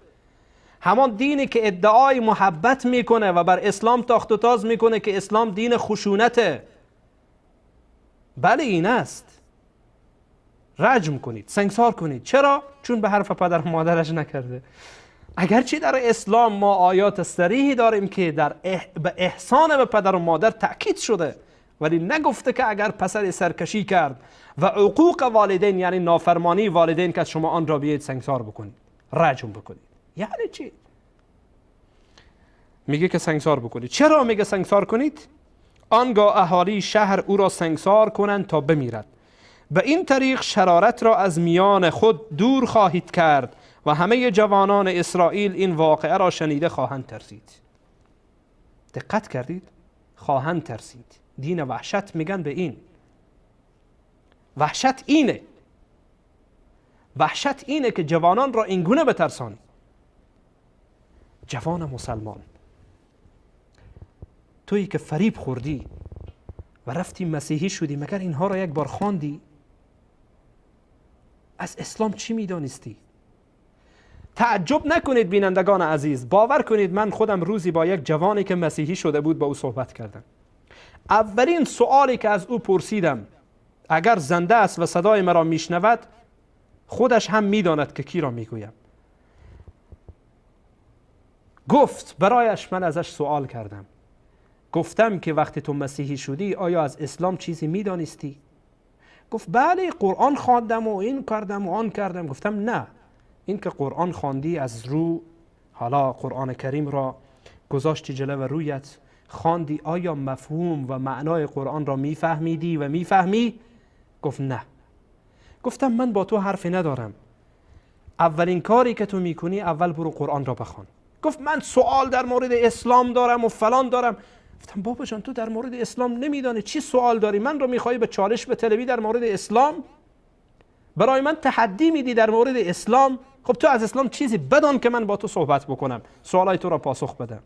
همان دینی که ادعای محبت میکنه و بر اسلام تاخت و تاز میکنه که اسلام دین خشونته. بله این است. رجم کنید، سنگسار کنید. چرا؟ چون به حرف پدر و مادرش نکرده. اگرچه در اسلام ما آیات صریحی داریم که به احسان به پدر و مادر تأکید شده، ولی نگفته که اگر پسر سرکشی کرد و عقوق والدین یعنی نافرمانی والدین که شما آن را بیایید سنگسار بکنید، رجم بکنید. یعنی چی؟ میگه که سنگسار بکنید. چرا میگه سنگسار کنید؟ آنگاه اهالی شهر او را سنگسار کنند تا بمیرد. به این طریق شرارت را از میان خود دور خواهید کرد و همه جوانان اسرائیل این واقعه را شنیده خواهند ترسید. دقت کردید؟ خواهند ترسید. دین وحشت میگن به این. وحشت اینه. وحشت اینه که جوانان را اینگونه بترسانی. جوان مسلمان، تویی که فریب خوردی و رفتی مسیحی شدی، مگر اینها را یک بار خواندی؟ از اسلام چی میدانستی؟ تعجب نکنید بینندگان عزیز، باور کنید من خودم روزی با یک جوانی که مسیحی شده بود با او صحبت کردم. اولین سوالی که از او پرسیدم، اگر زنده است و صدای مرا میشنود، خودش هم میداند که کی را میگویم. گفت برایش من ازش سوال کردم، گفتم که وقتی تو مسیحی شدی آیا از اسلام چیزی میدانستی؟ گفت بله قرآن خواندم و این کردم و آن کردم. گفتم نه، این که قرآن خواندی از رو، حالا قرآن کریم را گذاشتی جلو رویت خواندی، آیا مفهوم و معنای قرآن را میفهمیدی و میفهمی؟ گفت نه. گفتم من با تو حرفی ندارم، اولین کاری که تو میکنی اول برو قرآن را بخوان. گفت من سوال در مورد اسلام دارم و فلان دارم. گفتم بابا جان تو در مورد اسلام نمیدانی، چی سوال داری؟ من رو میخوای به چالش بطلبی در مورد اسلام؟ برای من تحدی میدی در مورد اسلام؟ خب تو از اسلام چیزی بدان که من با تو صحبت بکنم، سوالای تو را پاسخ بدم.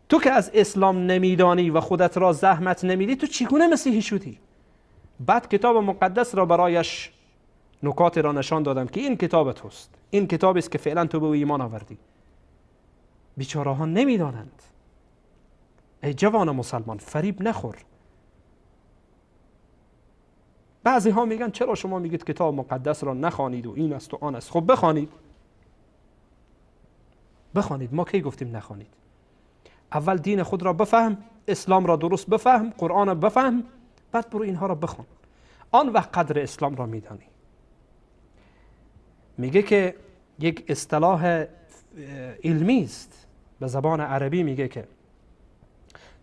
تو که از اسلام نمیدانی و خودت را زحمت نمیدی، تو چگونه مسیحی شدی؟ بعد کتاب مقدس را برایش نکات را نشان دادم که این کتاب توست، این کتابی است که فعلا تو به ایمان آوردی. بیچاره ها نمیدانند. ای جوان مسلمان، فریب نخور. بعضی ها میگن چرا شما میگید کتاب مقدس را نخوانید و این است و آن است؟ خب بخوانید. بخوانید، ما کی گفتیم نخوانید؟ اول دین خود را بفهم، اسلام را درست بفهم، قرآن را بفهم، بعد برو اینها را بخوان. آن وقت قدر اسلام را میدانی. میگه که یک اصطلاح علمی است به زبان عربی، میگه که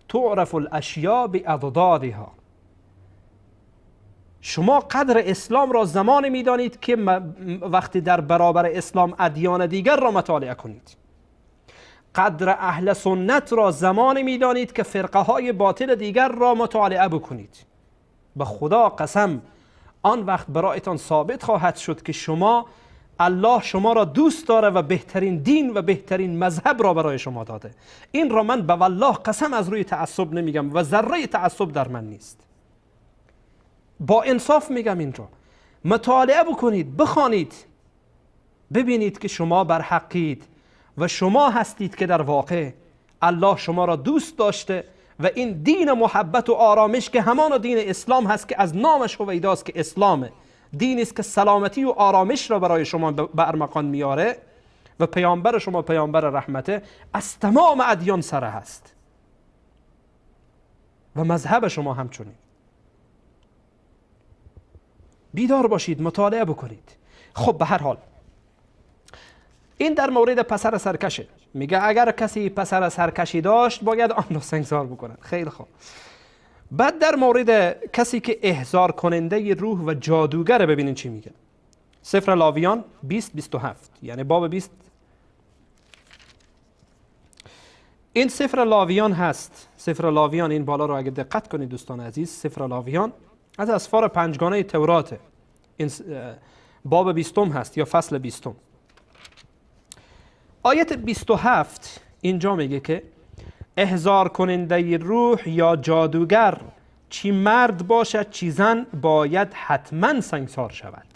تعرف الاشیاء باضدادها. شما قدر اسلام را زمان میدانید که وقتی در برابر اسلام ادیان دیگر را مطالعه کنید. قدر اهل سنت را زمان میدانید که فرقه های باطل دیگر را مطالعه بکنید. به خدا قسم آن وقت برایتان ثابت خواهد شد که الله شما را دوست داره و بهترین دین و بهترین مذهب را برای شما داده. این را من به والله قسم از روی تعصب نمیگم و ذره تعصب در من نیست. با انصاف میگم این را. مطالعه بکنید، بخوانید، ببینید که شما بر حقید و شما هستید که در واقع الله شما را دوست داشته و این دین محبت و آرامش که همان دین اسلام هست که از نامش هویداست که اسلامه، دینی است که سلامتی و آرامش را برای شما به ارمغان میاره و پیامبر شما پیامبر رحمته، از تمام ادیان سره هست و مذهب شما همچنین. بیدار باشید، مطالعه بکنید. خب به هر حال این در مورد پسر سرکشه. میگه اگر کسی پسر سرکشی داشت باید آن را سنگسار بکنن. خیلی خوب. بعد در مورد کسی که احضار کننده روح و جادوگره ببینین چی میگه. سفر لاویان 20-27 یعنی باب 20. این سفر لاویان هست. سفر لاویان این بالا رو اگه دقت کنید دوستان عزیز، سفر لاویان از اسفار پنجگانه توراته. این باب 20 هست یا فصل 20. آیت 27 اینجا میگه که احضار کننده روح یا جادوگر چی مرد باشد چی زن باید حتما سنگسار شود.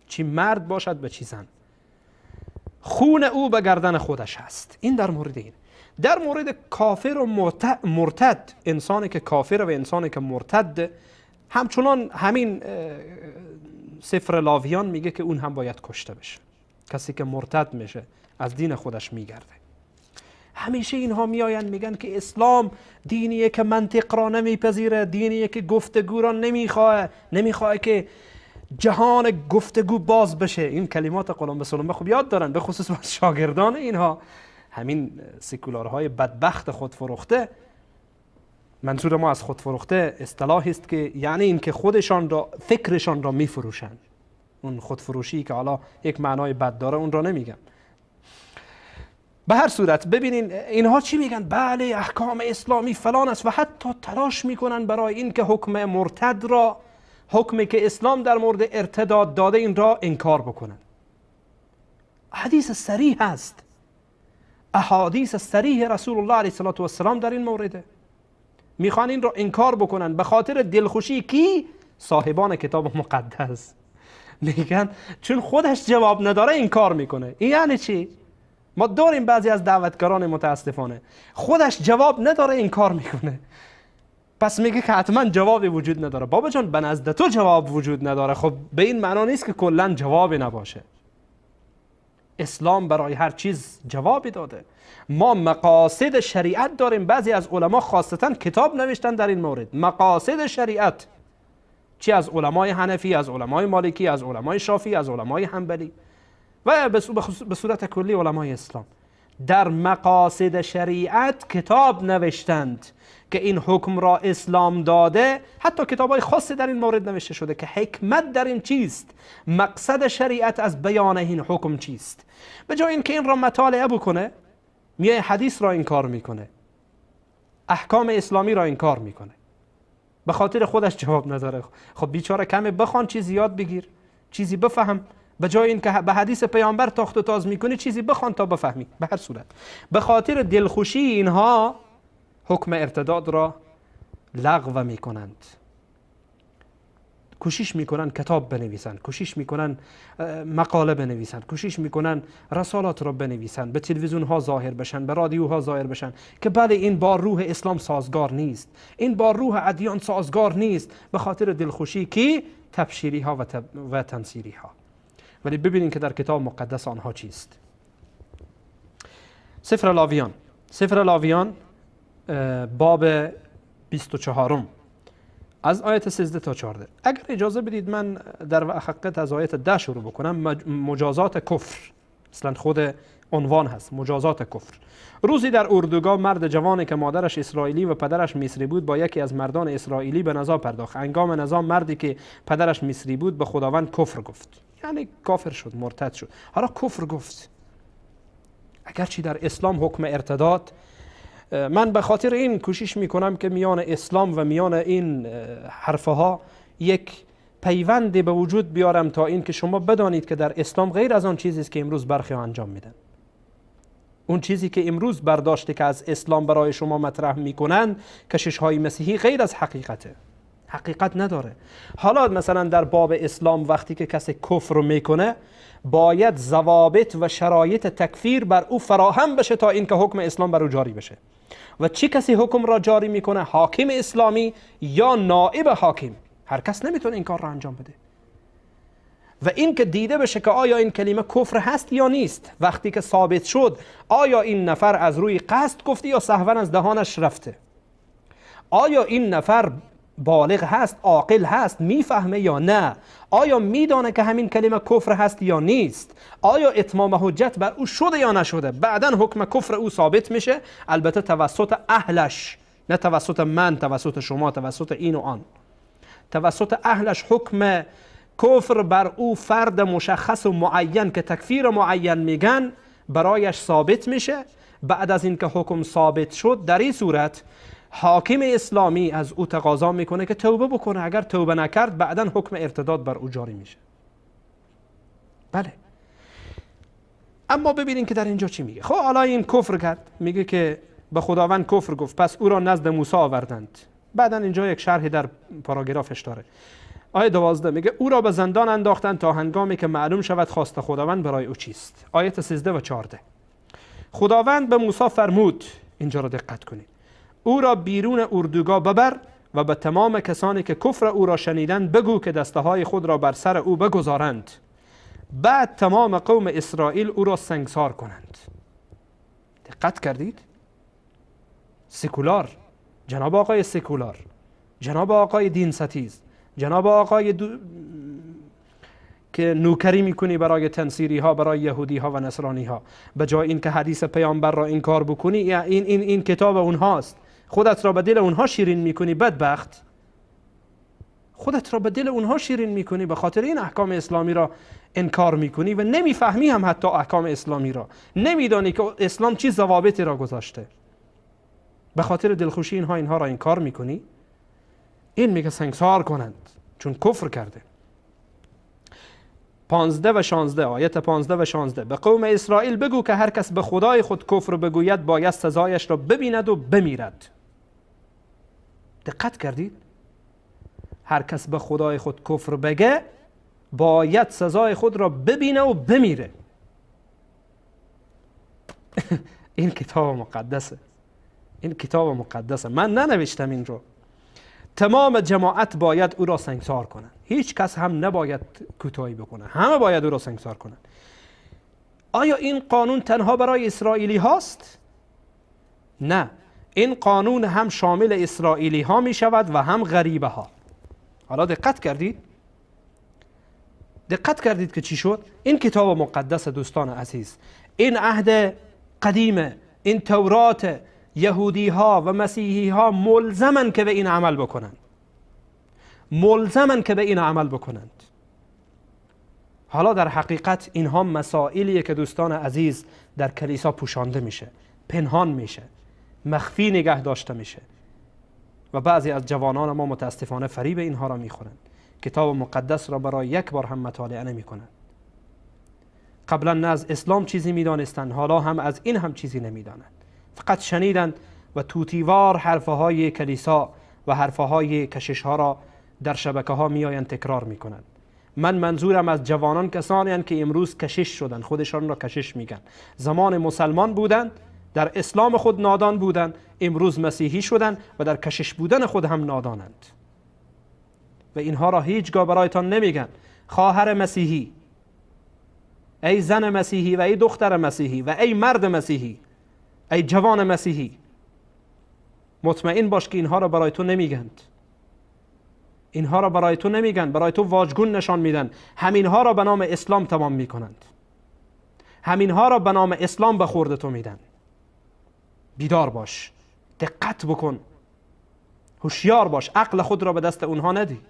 چی مرد باشد به چی زن، خون او به گردن خودش است. این در مورد این. در مورد کافر و مرتد، انسانی که کافر و انسانی که مرتد، همچنان همین سفر لاویان میگه که اون هم باید کشته بشه. کسی که مرتد میشه از دین خودش میگرده. همیشه اینها میآیند میگن که اسلام دینیه که منطق را نمیپذیره، دینیه که گفتگو را نمیخواه که جهان گفتگو باز بشه. این کلمات غلام بسلام خوب یاد دارن، به خصوص از شاگردان اینها، همین سکولارهای بدبخت خودفروخته. منظور ما از خودفروخته اصطلاحی است که یعنی این که خودشان را، فکرشان را میفروشند. اون خودفروشی که حالا یک معنای بد داره اون را نمیگم. به هر صورت ببینین اینها چی میگن؟ بله احکام اسلامی فلان است و حتی تلاش میکنن برای این که حکم مرتد را، حکمی که اسلام در مورد ارتداد داده، این را انکار بکنن. حدیث صریح هست، احادیث صریح رسول الله علیه السلام در این مورد. میخوان این را انکار بکنن به خاطر دلخوشی کی؟ صاحبان کتاب مقدس. میگن چون خودش جواب نداره انکار میکنه. این یعنی چی؟ ما داریم بعضی از دعوتگران متاسفانه خودش جواب نداره انکار میکنه، پس میگه که حتما جوابی وجود نداره. بابا جان به نزد تو جواب وجود نداره، خب به این معنا نیست که کلا جوابی نباشه. اسلام برای هر چیز جوابی داده. ما مقاصد شریعت داریم. بعضی از علما خاصتا کتاب نوشتن در این مورد، مقاصد شریعت، چی از علمای حنفی، از علمای مالکی، از علمای شافعی، از علمای حنبلی و به صورت کلی علمای اسلام در مقاصد شریعت کتاب نوشتند که این حکم را اسلام داده. حتی کتاب‌های خاصی در این مورد نوشته شده که حکمت در این چیست، مقصد شریعت از بیان این حکم چیست. به جای اینکه این را مطالعه بکنه میای حدیث را انکار میکنه، احکام اسلامی را انکار میکنه، به خاطر خودش جواب نداره. خب بیچاره کمه بخوان، چیزی یاد بگیر، چیزی بفهم. به جای اینکه به حدیث پیامبر تاخت و تاز میکنی، چیزی بخوان تا بفهمی. به هر صورت به خاطر دلخوشی اینها حکم ارتداد را لغو میکنند. کوشش میکنن کتاب بنویسن، کوشش میکنن مقاله بنویسن، کوشش میکنن رسالات را بنویسن، به تلویزیون ها ظاهر بشن، به رادیوها ظاهر بشن که بله این با روح اسلام سازگار نیست، این با روح ادیان سازگار نیست، به خاطر دلخوشی کی؟ تبشیری ها و تنصیری ها. ولی ببینین که در کتاب مقدس آنها چیست. سفر لاویان، سفر لاویان باب 24 از آیت 13 تا 14. اگر اجازه بدید من در حقیقت از آیت 10 شروع بکنم. مجازات کفر، اصلا خود عنوان هست مجازات کفر. روزی در اردوگاه مرد جوانی که مادرش اسرائیلی و پدرش مصری بود با یکی از مردان اسرائیلی به نزاع پرداخت. هنگام نزاع مردی که پدرش مصری بود به خداوند کفر گفت، یعنی کافر شد، مرتد شد. حالا کفر گفت. اگرچه در اسلام حکم ارتداد، من به خاطر این کوشش میکنم که میان اسلام و میان این حرفها یک پیوندی به وجود بیارم تا این که شما بدانید که در اسلام غیر از آن چیزی است که امروز برخی ها انجام میدن. اون چیزی که امروز برداشته که از اسلام برای شما مطرح میکنند، کشش های مسیحی، غیر از حقیقته، حقیقت نداره. حالا مثلا در باب اسلام وقتی که کسی کفر رو میکنه باید ضوابط و شرایط تکفیر بر او فراهم بشه تا اینکه حکم اسلام بر او جاری بشه. و چی کسی حکم را جاری میکنه؟ حاکم اسلامی یا نائب حاکم. هر کس نمیتونه این کار را انجام بده. و این که دیده بشه که آیا این کلمه کفر هست یا نیست. وقتی که ثابت شد آیا این نفر از روی قصد گفته یا سهوا از دهانش رفته، آیا این نفر بالغ هست، عاقل هست، میفهمه یا نه، آیا میدانه که همین کلمه کفر هست یا نیست، آیا اتمام حجت بر او شده یا نشده. بعدن حکم کفر او ثابت میشه، البته توسط اهلش، نه توسط من، توسط شما، توسط این و آن. توسط اهلش حکم کفر بر او فرد مشخص و معین که تکفیر معین میگن برایش ثابت میشه. بعد از اینکه حکم ثابت شد در این صورت حاکم اسلامی از او تقاضا میکنه که توبه بکنه. اگر توبه نکرد بعداً حکم ارتداد بر او جاری میشه. بله. اما ببینین که در اینجا چی میگه. خب حالا این کفر کرد، میگه که به خداوند کفر گفت، پس او را نزد موسی آوردند. بعدا اینجا یک شرحی در پاراگرافش داره. آیه 12 میگه او را به زندان انداختند تا هنگامی که معلوم شود خواست خداوند برای او چیست. آیه 13 و 14 خداوند به موسی فرمود، اینجا را دقت کنید، او را بیرون اردوگاه ببر و به تمام کسانی که کفر او را شنیدند بگو که دسته های خود را بر سر او بگذارند، بعد تمام قوم اسرائیل او را سنگسار کنند. دقت کردید؟ سکولار، جناب آقای سکولار، جناب آقای دین ستیز، جناب آقای که نوکری میکنی برای تنصیری ها، برای یهودی ها و نصرانی ها، به جای این که حدیث پیامبر را انکار بکنی، یا این کتاب اونهاست، خودت را به دل اونها شیرین میکنی. بدبخت، خودت را به دل اونها شیرین میکنی، به خاطر این احکام اسلامی را انکار میکنی و نمیفهمی هم حتی احکام اسلامی را، نمیدانی که اسلام چی ضوابطی را گذاشته. به خاطر دلخوشی اینها را انکار میکنی. این میگه سنگسار کنند چون کفر کرده. 15 و 16 آیت 15 و 16 به قوم اسرائیل بگو که هر کس به خدای خود کفر بگوید باید سزایش را ببیند و بمیرد. دقت کردید؟ هر کس به خدای خود کفر بگه باید سزای خود را ببینه و بمیره. این کتاب مقدسه، این کتاب مقدسه، من ننوشتم این رو. تمام جماعت باید او را سنگسار کنند، هیچ کس هم نباید کوتاهی بکنه، همه باید او را سنگسار کنند. آیا این قانون تنها برای اسرائیلی هاست؟ نه، این قانون هم شامل اسرائیلی ها می شود و هم غریبه ها. حالا دقت کردید؟ دقت کردید که چی شد؟ این کتاب مقدس دوستان عزیز، این عهد قدیمه، این تورات، یهودی ها و مسیحی ها ملزمن که به این عمل بکنند، ملزمن که به این عمل بکنند. حالا در حقیقت اینها مسائلیه که دوستان عزیز در کلیسا پوشانده میشه، پنهان میشه، مخفی نگه داشته میشه و بعضی از جوانان ما متاسفانه فریب اینها را میخورند. کتاب مقدس را برای یک بار هم مطالعه نمی کنند. قبلا نه از اسلام چیزی میدانستند، حالا هم از این هم چیزی نمیدانند. فقط شنیدند و توتیوار حرفه های کلیسا و حرفه های کشش ها را در شبکه ها میآیند تکرار میکنند. من منظورم از جوانان کسانی هستند که امروز کشش شدند، خودشان را کشش میگن. زمان مسلمان بودند، در اسلام خود نادان بودند، امروز مسیحی شدند و در کشش بودن خود هم نادانند و اینها را هیچگاه برایتان نمیگن. خواهر مسیحی، ای زن مسیحی و ای دختر مسیحی و ای مرد مسیحی، ای جوان مسیحی، مطمئن باش که اینها را برای تو نمیگند. اینها را برای تو نمیگن، برای تو واژگون نشان میدن. همینها را به نام اسلام تمام میکنند، همینها را به نام اسلام به خورد تو میدن. بیدار باش، دقت بکن، هوشیار باش، عقل خود را به دست اونها ندی،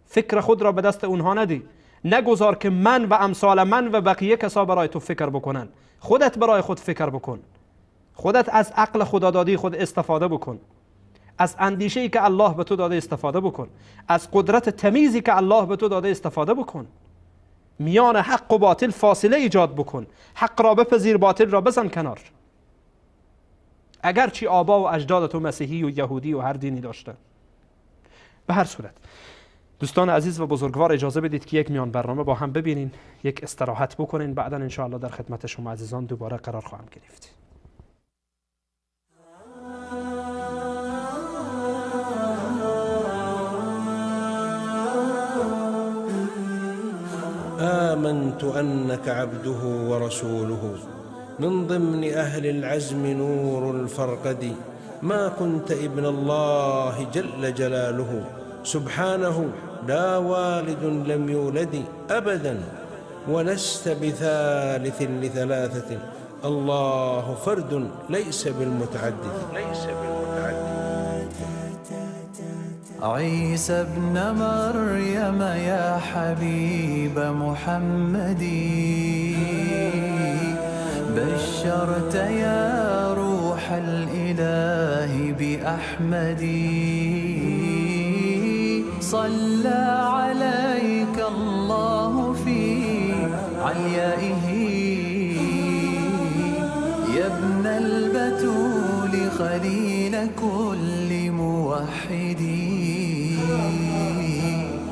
فکر خود را به دست اونها ندی. نگذار که من و امثال من و بقیه کسا برای تو فکر بکنن. خودت برای خود فکر بکن، خودت از عقل خدادادی خود استفاده بکن، از اندیشه‌ای که الله به تو داده استفاده بکن، از قدرت تمیزی که الله به تو داده استفاده بکن. میان حق و باطل فاصله ایجاد بکن، حق را بپذیر، باطل را بزن کنار. اگرچه آبا و اجداد تو مسیحی و یهودی و هر دینی داشته. به هر صورت دوستان عزیز و بزرگوار، اجازه بدید که یک میان برنامه با هم ببینین، یک استراحت بکنین، بعدا ان شاء الله در خدمت شما عزیزان دوباره قرار خواهم گرفت. آمنت أنك عبده ورسوله من ضمن أهل العزم نور الفرقد ما كنت ابن الله جل جلاله سبحانه لا والد لم يولد أبدا ولست بثالث لثلاثة الله فرد ليس بالمتعدد عيسى ابن مريم يا حبيب محمدي بشرت يا روح الإله بأحمدي صلى عليك الله في عليائه يا ابن البتول خليل كل موحد موحدي.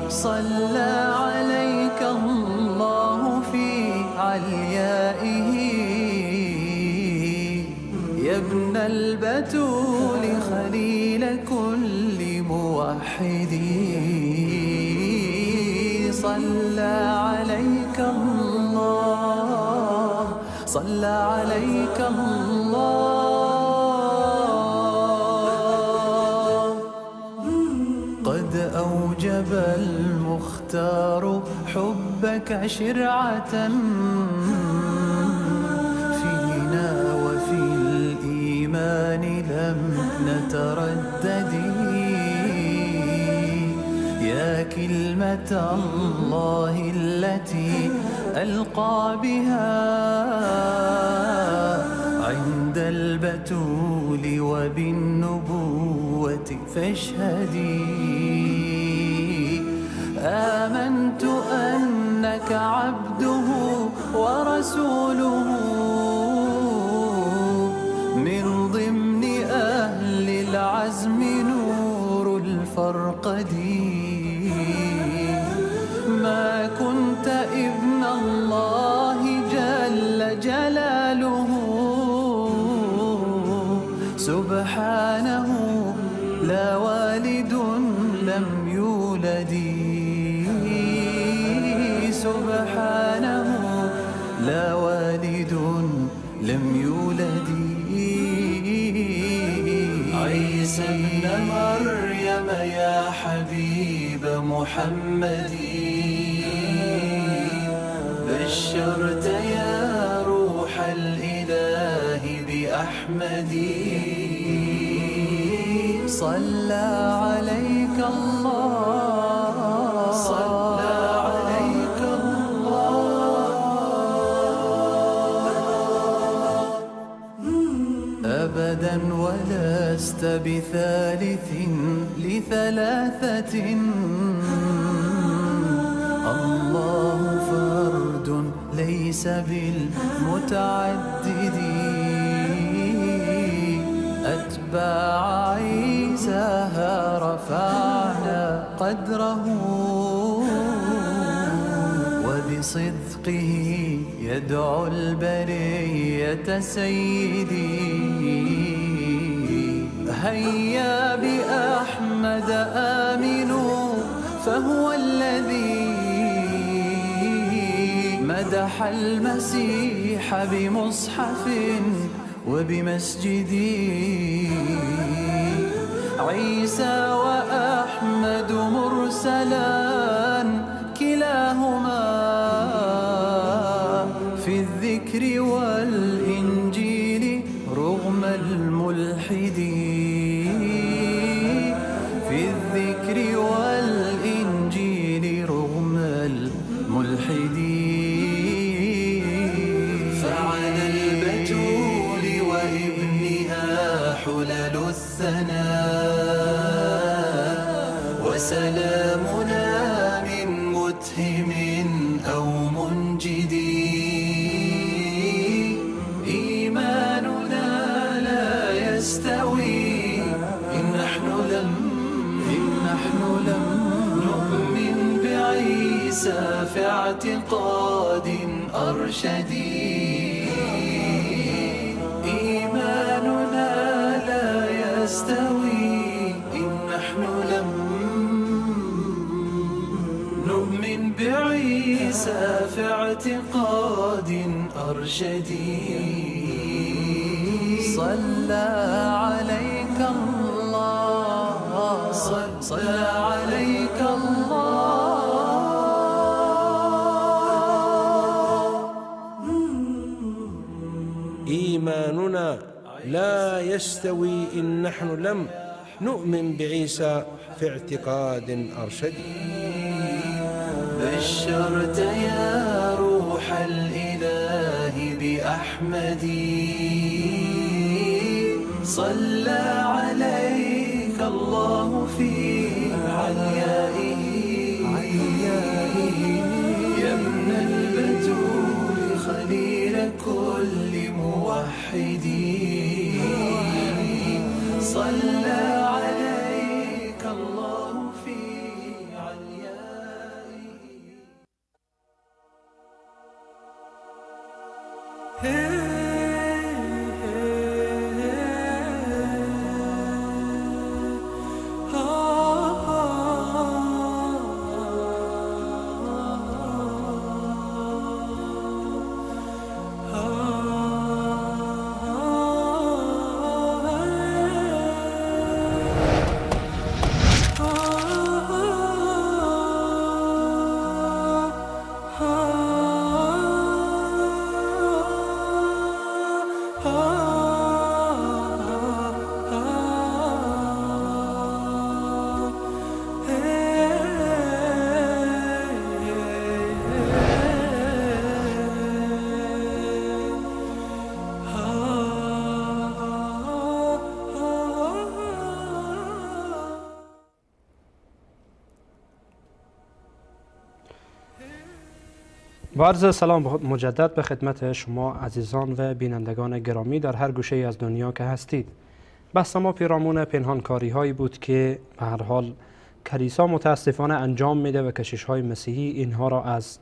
صلى عليك الله في عليائه يا ابن البتول خليل كل موحدي. صلى عليك الله، صلى عليك الله. قد أوجب المختار حبك شرعة فينا وفي الإيمان لم نتردد. يا كلمة الله التي ألقى بها عند البتول وبالنبوة فاشهدي. آمنت أنك عبده ورسوله من ضمن أهل العزم نور الفرقد. ما كنت ابن الله جل جلاله سبحانه لا والد لم يولد. سبحانه لا والد لم يولد. عيسى ابن مريم يا حبيب محمد بشرت يا روح الإله بأحمد. صلى عليك الله، صلى عليك الله. أبدا ولست بثالث لثلاثة. الله فرد ليس بالمتعدد. أتباع عيساها رفعنا قدره وبصدقه يدعو البرية سيدي. هيا بأحمد آمنوا فهو الذي مدح المسيح بمصحف وبمسجد. عيسى وأحمد مرسلان كلاهما في الذكر والإنجيل رغم الملحد. في الذكر والإنجيل رغم الملحد. فعلى البتول وابنها حلل الثناء وسلامنا من متهم أو منجد. إيماننا لا يستوي إن نحن لم نؤمن بعيسى في اعتقاد أرشدي. إيماننا لا يستوي إن نحن لم نؤمن بعيسى في اعتقاد أرشدي. صلى عليك الله، صلى عليك الله. إيماننا لا يستوي إن نحن لم نؤمن بعيسى في اعتقاد أرشدي. بشرت يا روح الإله بأحمدي. صلى عليك الله في عليائه يا ابن البتول خليل كل موحدي. صلى عليك با عرض سلام مجدد به خدمت شما عزیزان و بینندگان گرامی در هر گوشه از دنیا که هستید. بحث ما پیرامون پنهانکاری هایی بود که به هر حال کلیسا متاسفانه انجام میده و کشیش های مسیحی اینها را از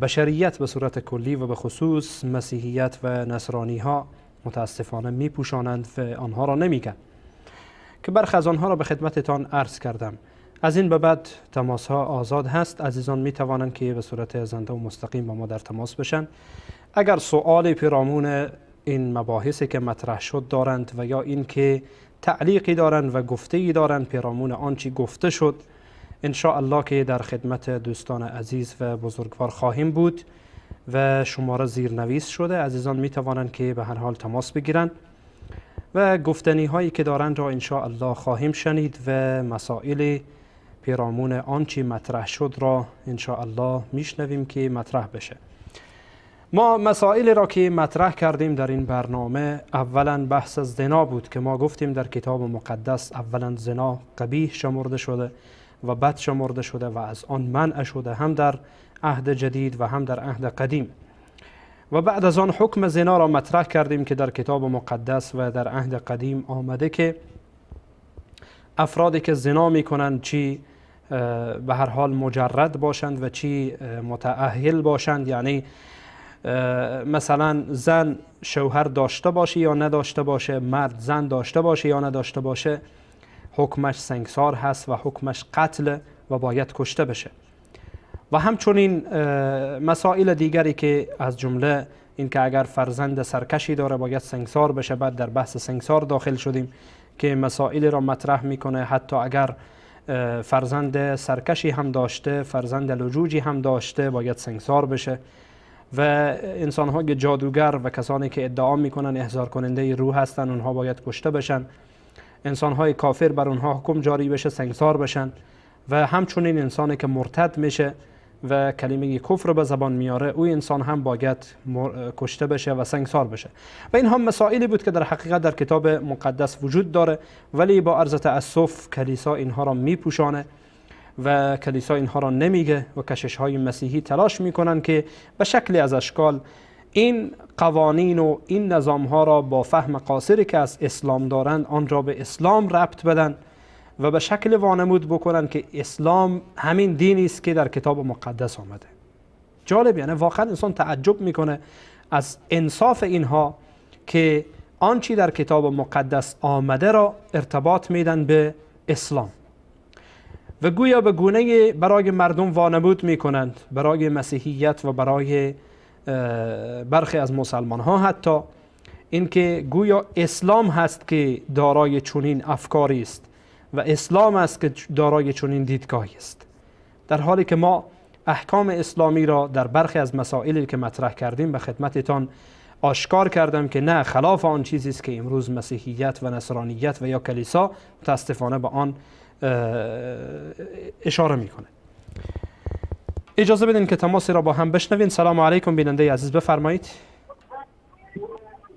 بشریت به صورت کلی و به خصوص مسیحیت و نصرانی ها متاسفانه میپوشانند و آنها را نمیگن که برخی از آنها را به خدمتتان عرض کردم. از این به بعد تماس ها آزاد هست. عزیزان می توانند که به صورت زنده و مستقیم با ما در تماس بشن. اگر سؤال پیرامون این مباحثی که مطرح شد دارند و یا این که تعلیقی دارند و گفته‌ای دارند پیرامون آنچه گفته شد، ان شاء الله که در خدمت دوستان عزیز و بزرگوار خواهیم بود و شماره زیرنویس شده. عزیزان می توانند که به هر حال تماس بگیرند و گفتنی هایی که دارند را ان شاء الله خواهیم شنید و مسائل پیرامون آنچه مطرح شد را ان شاء الله میشنویم که مطرح بشه. ما مسائل را که مطرح کردیم در این برنامه، اولا بحث از زنا بود که ما گفتیم در کتاب مقدس اولا زنا قبیح شمرده شده و بد شمرده شده و از آن منع شده، هم در عهد جدید و هم در عهد قدیم. و بعد از آن حکم زنا را مطرح کردیم که در کتاب مقدس و در عهد قدیم آمده که افرادی که زنا میکنند چی به هر حال مجرد باشند و چی متأهل باشند، یعنی مثلا زن شوهر داشته باشه یا نداشته باشه، مرد زن داشته باشه یا نداشته باشه، حکمش سنگسار هست و حکمش قتل و باید کشته بشه. و همچنین مسائل دیگری که از جمله این که اگر فرزند سرکشی داره باید سنگسار بشه. بعد در بحث سنگسار داخل شدیم که مسائل را مطرح میکنه حتی اگر فرزند سرکشی هم داشته، فرزند لجوجی هم داشته، باید سنگسار بشه. و انسان های جادوگر و کسانی که ادعا میکنن احضار کننده روح هستن اونها باید کشته بشن. انسان های کافر بر اونها حکم جاری بشه، سنگسار بشن. و همچنین انسانی که مرتد میشه و کلمه کفر به زبان میاره، او انسان هم باید کشته بشه و سنگسار بشه. و این هم مسائلی بود که در حقیقت در کتاب مقدس وجود داره، ولی با عرض تأسف کلیسا اینها را میپوشانه و کلیسا اینها را نمیگه و کشش های مسیحی تلاش میکنن که به شکلی از اشکال این قوانین و این نظام ها را با فهم قاصری که از اسلام دارند آن را به اسلام ربط بدن و به شکل وانمود بکنن که اسلام همین دینی است که در کتاب مقدس آمده. جالب، یعنی واقعا انسان تعجب میکنه از انصاف اینها که آنچه در کتاب مقدس آمده را ارتباط میدن به اسلام و گویا به گونه برای مردم وانمود میکنند، برای مسیحیت و برای برخی از مسلمان ها حتی، اینکه گویا اسلام هست که دارای چنین افکاری است و اسلام است که دارای چنین دیدگاهی است، در حالی که ما احکام اسلامی را در برخی از مسائلی که مطرح کردیم به خدمتتان آشکار کردم که نه، خلاف آن چیزی است که امروز مسیحیت و نصرانیت و یا کلیسا متاسفانه به آن اشاره میکنه. اجازه بدین که تماسی را با هم بشنوین. سلام علیکم بیننده عزیز، بفرمایید.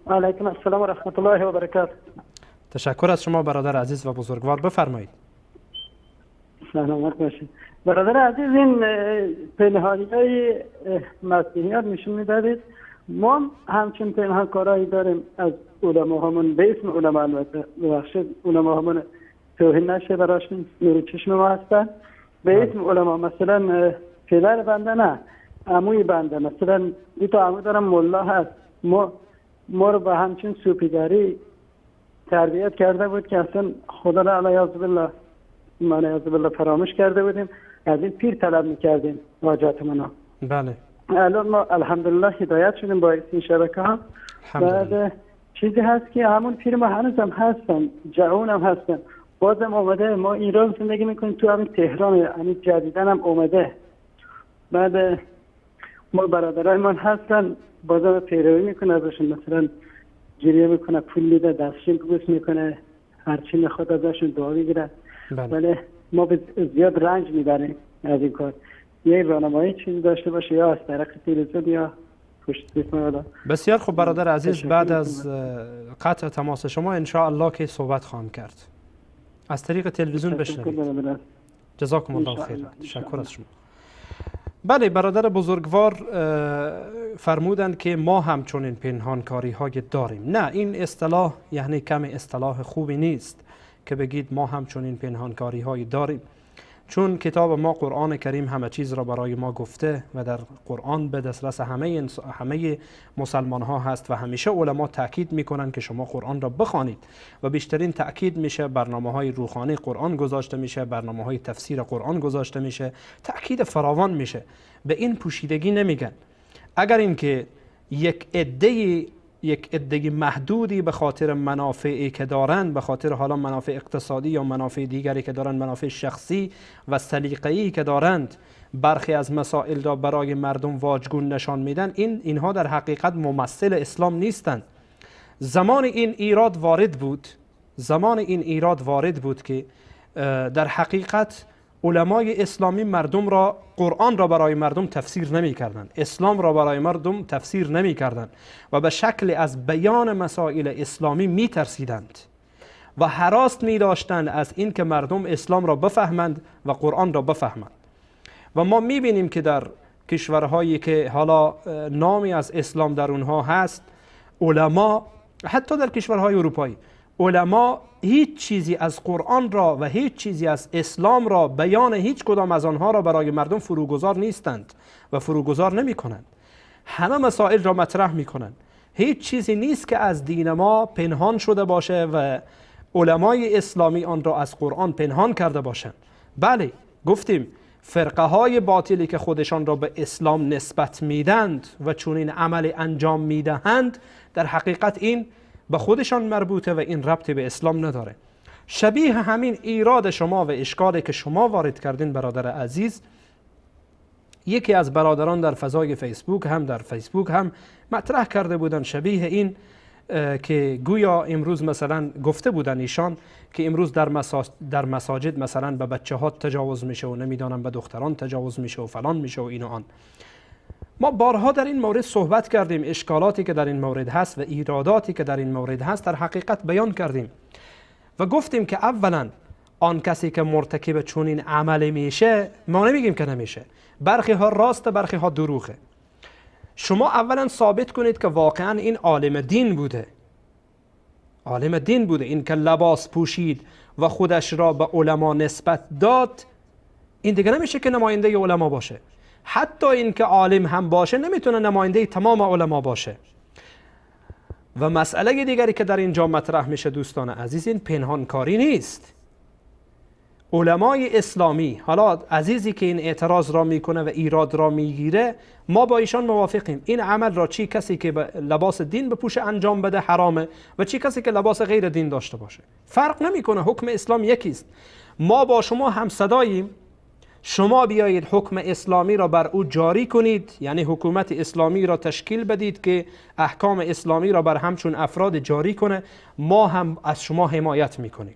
علیکم السلام و رحمت الله و برکاته. تشکر از شما برادر عزیز و بزرگوار، بفرمایید. سلامت باشید برادر عزیز. این پنهانی‌های مسیحیت نشون میدادید ما همچین پنهانکارایی داریم از علما همون، به اسم علما البته، ببخشید علما همون توهین نشه براشون، نور چشم ما هستن، به اسم علما. مثلا پدر بنده نه، عموی بنده، مثلا دو تا عمو دارم، ملا هست، ما رو به همچین صوفیگری تربیت کرده بود که اصلا خدا را علیه بالله فراموش کرده بودیم، از این پیر طلب میکردیم حاجاتمون. بله. الان ما الحمدلله هدایت شدیم با این شبکه ها. بعد چیزی هست که همون پیر ما هنوز هم هستن، جوان هم هستن، بازم اومده. ما ایران زندگی میکنیم، تو همین تهران، همین جدیدن هم اومده. بعد ما برادرای من هستن، بازم پیروی میکنه ازشون، مثلا جریه میکنه، پول میده، دستشون بوس میکنه، هرچی میخواد ازشون دعا میگیره. ولی ما زیاد رنج میبریم از این کار. یه راهنمایی چیزی داشته باشه، یا از طریق تلویزیون یا پشت سیستم. بسیار خوب برادر عزیز، بعد از قطع تماس شما ان شاء الله که صحبت خواهم کرد، از طریق تلویزیون بشنوید. جزاکم الله خیر. تشکر از شما. بله، برادر بزرگوار فرمودند که ما هم چنین پنهانکاری های داریم. نه، این اصطلاح یعنی کم اصطلاح خوبی نیست که بگید ما هم چنین پنهانکاری های داریم، چون کتاب ما قرآن کریم همه چیز را برای ما گفته و در قرآن به دسترس همه مسلمان ها هست و همیشه علما تاکید میکنن که شما قرآن را بخوانید و بیشترین تاکید میشه برنامه های روحانی قرآن گذاشته میشه، برنامه های تفسیر قرآن گذاشته میشه، تاکید فراوان میشه. به این پوشیدگی نمیگن. اگر اینکه یک عده محدودی به خاطر منافعی که دارن، به خاطر حالا منافع اقتصادی یا منافع دیگری که دارن، منافع شخصی و سلیقه‌ای که دارند، برخی از مسائل را برای مردم واجگون نشان میدن، اینها در حقیقت ممثل اسلام نیستند. زمان این ایراد وارد بود که در حقیقت علمای اسلامی قرآن را برای مردم تفسیر نمی کردن، اسلام را برای مردم تفسیر نمی کردن و به شکل از بیان مسائل اسلامی می ترسیدند و هراس می داشتند از این که مردم اسلام را بفهمند و قرآن را بفهمند. و ما می بینیم که در کشورهایی که حالا نامی از اسلام در اونها هست، علما، حتی در کشورهای اروپایی، علما هیچ چیزی از قرآن را و هیچ چیزی از اسلام را، بیان هیچ کدام از آنها را برای مردم فروگذار نیستند و فروگذار نمی کنند. همه مسائل را مطرح می کنند. هیچ چیزی نیست که از دین ما پنهان شده باشه و علمای اسلامی آن را از قرآن پنهان کرده باشند. بله، گفتیم فرقه های باطلی که خودشان را به اسلام نسبت میدند و چون این عمل انجام میدهند، در حقیقت این به خودشان مربوطه و این ربطی به اسلام نداره. شبیه همین ایراد شما و اشکالی که شما وارد کردین برادر عزیز، یکی از برادران در فضای فیسبوک هم مطرح کرده بودن، شبیه این که گویا امروز مثلا گفته بودن ایشان که امروز در مساجد مثلا به بچه ها تجاوز میشه و نمیدانم به دختران تجاوز میشه و فلان میشه و این و آن. ما بارها در این مورد صحبت کردیم، اشکالاتی که در این مورد هست و ایراداتی که در این مورد هست در حقیقت بیان کردیم و گفتیم که اولا آن کسی که مرتکب چنین عملی میشه، ما نمیگیم که نمیشه، برخی ها راسته برخی ها دروغه. شما اولا ثابت کنید که واقعا این عالم دین بوده، این که لباس پوشید و خودش را به علما نسبت داد، این دیگه نمیشه که نماینده علما باشه. حتی این که عالم هم باشه نمیتونه نماینده تمام علما باشه. و مسئله دیگری که در اینجا مطرح میشه دوستان عزیز، این پنهانکاری نیست. علمای اسلامی، حالا عزیزی که این اعتراض را میکنه و ایراد را میگیره، ما با ایشان موافقیم. این عمل را چی کسی که لباس دین بپوشه انجام بده حرامه و چی کسی که لباس غیر دین داشته باشه، فرق نمیکنه. حکم اسلام یکیست. ما با شما هم صداییم. شما بیایید حکم اسلامی را بر او جاری کنید، یعنی حکومت اسلامی را تشکیل بدید که احکام اسلامی را بر همچون افراد جاری کنه، ما هم از شما حمایت میکنیم.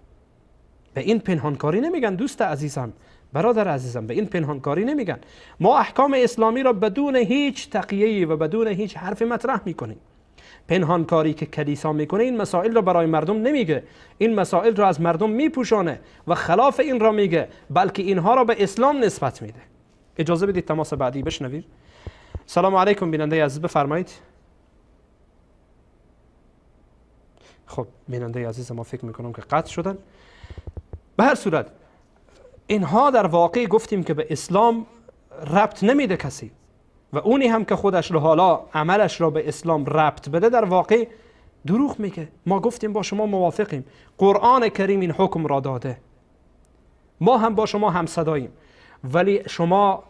به این پنهانکاری نمیگن دوست عزیزم، برادر عزیزم، به این پنهانکاری نمیگن. ما احکام اسلامی را بدون هیچ تقیه‌ای و بدون هیچ حرف مطرح میکنیم. پنهانکاری که کلیسا میکنه این مسائل را برای مردم نمیگه، این مسائل را از مردم میپوشانه و خلاف این را میگه، بلکه اینها را به اسلام نسبت میده. اجازه بدید تماس بعدی بشنوید. سلام علیکم بیننده عزیز، بفرمایید. خب بیننده عزیز ما فکر میکنم که قطع شدن. به هر صورت اینها در واقع گفتیم که به اسلام ربط نمیده کسی و اونی هم که خودش رو حالا عملش را به اسلام ربط بده در واقع دروغ میگه. ما گفتیم با شما موافقیم، قرآن کریم این حکم را داده، ما هم با شما هم صداییم، ولی شما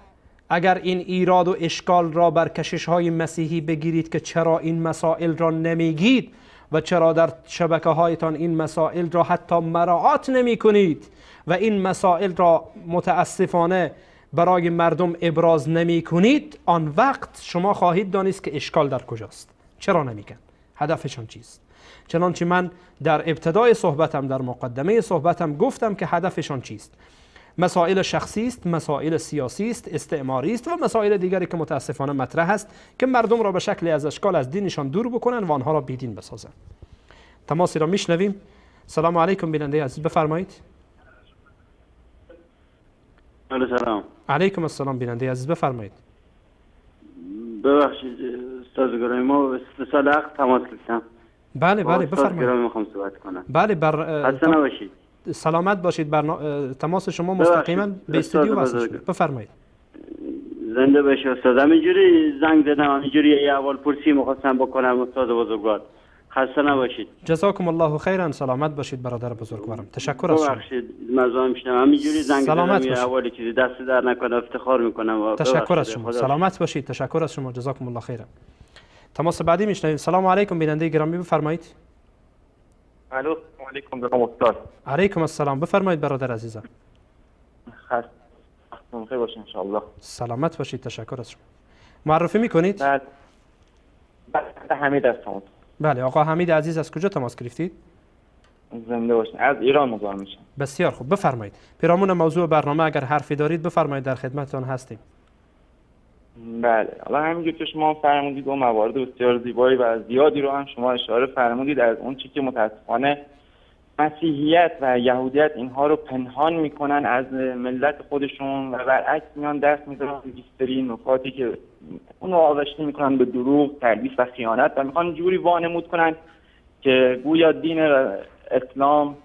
اگر این ایراد و اشکال را بر کشش‌های مسیحی بگیرید که چرا این مسائل را نمیگید و چرا در شبکه‌هایتان این مسائل را حتی مراعات نمی کنید و این مسائل را متاسفانه برای مردم ابراز نمی کنید، آن وقت شما خواهید دانست که اشکال در کجاست. چرا نمیگن؟ هدفشان چیست؟ چنانچه من در ابتدای صحبتم، در مقدمه صحبتم گفتم که هدفشان چیست. مسائل شخصی است، مسائل سیاسی است، استعماری است و مسائل دیگری که متاسفانه مطرح است که مردم را به شکلی از اشکال از دینشان دور بکنن و آنها را بیدین بسازن. تماسی را میشنویم. سلام علیکم بیننده عزیز، بفرمایید. سلام. علیکم السلام بیننده عزیز، بفرمایید. ببخشید استاد گرامی، ما سال حق تماس گرفتم. بله بفرمایید. استاد گرامی میخوام صحبت کنم. بله خسته نباشید. سلامت باشید. تماس شما مستقیما به استودیو وصل شده. بفرمایید. زنده باشید استاد. همینجوری زنگ زدم، همینجوری یه اول پرسی می‌خواستم بکنم استاد بزرگوار. خسته نباشید. جزاکم الله خیرا. سلامت باشید برادر بزرگوارم. تشکر از شما. ببخشید مزاحم شدم. همینجوری زنگ سلامت زدم، یه اول چیزی دست در نکنه، افتخار میکنم. تشکر از شما. سلامت باشید. تشکر از شما. جزاکم الله خیرا. تماس بعدی میشنویم. سلام علیکم بیننده گرامی، بفرمایید. الو، علیکم جناب استاد. علیکم السلام، بفرمایید برادر عزیزم. خیر باشین ان شاء الله. سلامت باشید. تشکر از شما. معرفی میکنید؟ بله. حمید هستم. بله آقا حمید عزیز، از کجا تماس گرفتید؟ زنده باشین. از ایران مزاحم میشم. بسیار خوب، بفرمایید. پیرامون موضوع برنامه اگر حرفی دارید بفرمایید، در خدمتتان هستیم. بله، حالا همینجور که شما فرمودید و موارد بسیار زیبایی و زیادی رو هم شما اشاره فرمودید از اون چیزی که متاسفانه مسیحیت و یهودیت اینها رو پنهان میکنن از ملت خودشون و برعکس میان دست میذارن به بیشتری نکاتی که اونو آغشته میکنن به دروغ، تلبیس و خیانت و میخوان جوری وانمود کنن که گویا دین اسلام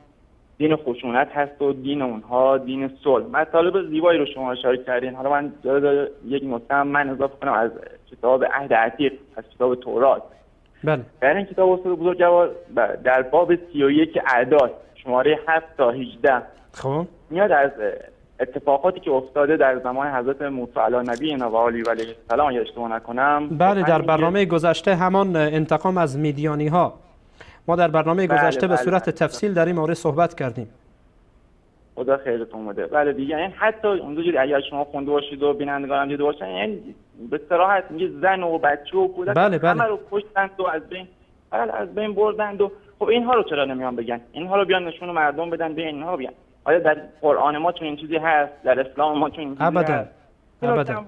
دین خشونت هست و دین اونها دین صلح. مطالب زیبایی رو شما اشاره کردین. حالا من یک نکته هم من اضافه کنم از کتاب عهد عتیق، از کتاب تورات. بله. در این کتاب استاد بزرگوار در باب 31 اعداد شماره 7 تا 18 خب میاد از اتفاقاتی که افتاده در زمان حضرت موسی علی نبی و علیه السلام، اگه اشتباه نکنم. بله، در برنامه گذشته همان انتقام از میدیانی ها، ما در برنامه گذشته به صورت تفصیل در این مورد صحبت کردیم. خدا خیرتون بده. بله دیگه، یعنی حتی اونجوری اگر شما خونده باشید و بینندگانم دیده باشن، یعنی به صراحت میگه زن و بچه و کودک همه رو کشتند و از بین بردند. و خب اینها رو چرا نمیان بگن؟ اینها رو بیان نشون مردم بدن، به اینها بیان. آیا در قرآن ما چون این چیزی هست؟ در اسلام ما چون این چیزی هست؟ ابدا.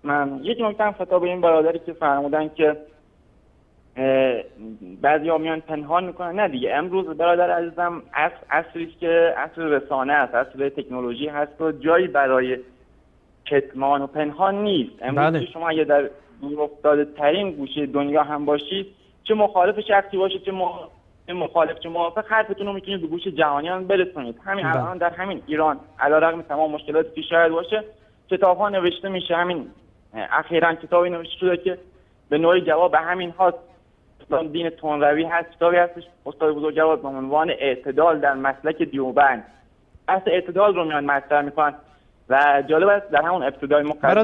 من یک نکته هم خطاب به این برادری که فرمودن که بعضی‌ها میان پنهان میکنن. نه دیگه، امروز برادر عزیزم عصری که عصر رسانه است، عصر تکنولوژی هست و جایی برای کتمان و پنهان نیست. امروز شما اگه در دورافتاده ترین گوشه دنیا هم باشید، چه مخالف شخصی باشید چه مخالف چه موافق، حرفتون رو میتونید به گوش جهانیان برسونید. همین الان در همین ایران علیرغم تمام مشکلاتی که شاید باشه، کتاب‌ها نوشته میشه. همین اخیراً کتابی نوشته شده که به نوعی جواب به همین هاست. اسلام دین تندروی هست. کتابی هستش استاد بزرگوار به عنوان اعتدال در مسلک دیوبند، اصل اعتدال رو میان مطرح میکنن و جالب است در همون ابتدای مقدمه.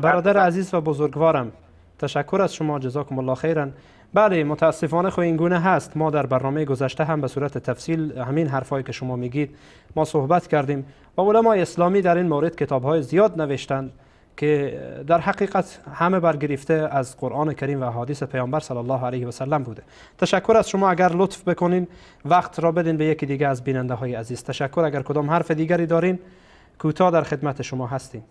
برادر عزیز و بزرگوارم، تشکر از شما، جزاکم الله خیرا. بله متاسفانه خو این گونه هست. ما در برنامه گذشته هم به صورت تفصیل همین حرفایی که شما میگید ما صحبت کردیم و علمای اسلامی در این مورد کتاب‌های زیاد نوشتند که در حقیقت همه برگرفته از قرآن کریم و احادیث پیامبر صلی الله علیه و سلم بوده. تشکر از شما. اگر لطف بکنین وقت را بدین به یکی دیگه از بیننده های عزیز. تشکر. اگر کدام حرف دیگری دارین کوتاه در خدمت شما هستیم.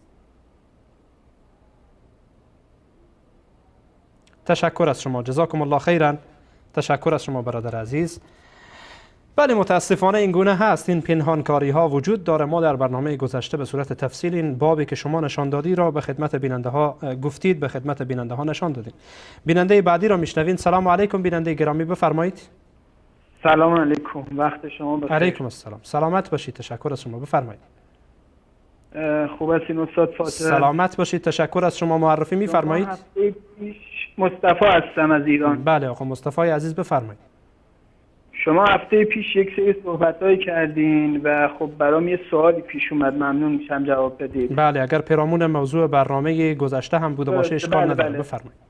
تشکر از شما، جزاکم الله خیرا. تشکر از شما برادر عزیز. بله متاسفانه این گونه هست، این پنهانکاری ها وجود داره. ما در برنامه گذشته به صورت تفصیل این بابی که شما نشان دادی را به خدمت بیننده ها گفتید، به خدمت بیننده ها نشان دادید. بیننده بعدی را میشنوین. سلام علیکم بیننده گرامی، بفرمایید. سلام علیکم، وقت شما بخیر. علیکم السلام. سلامت باشید. تشکر از شما، بفرمایید. خوب هستین استاد فاطر؟ سلامت باشید، تشکر از شما. معرفی می‌فرمایید؟ هفته پیش مصطفی هستم از ایران. بله آقا مصطفی عزیز بفرمایید. شما هفته پیش یک سری صحبت‌هایی کردین و خب برام یه سوالی پیش اومد، ممنون میشم جواب بدید. بله اگر پیرامون موضوع برنامه گذشته هم بوده باشه اشکال نداره. بفرمایید.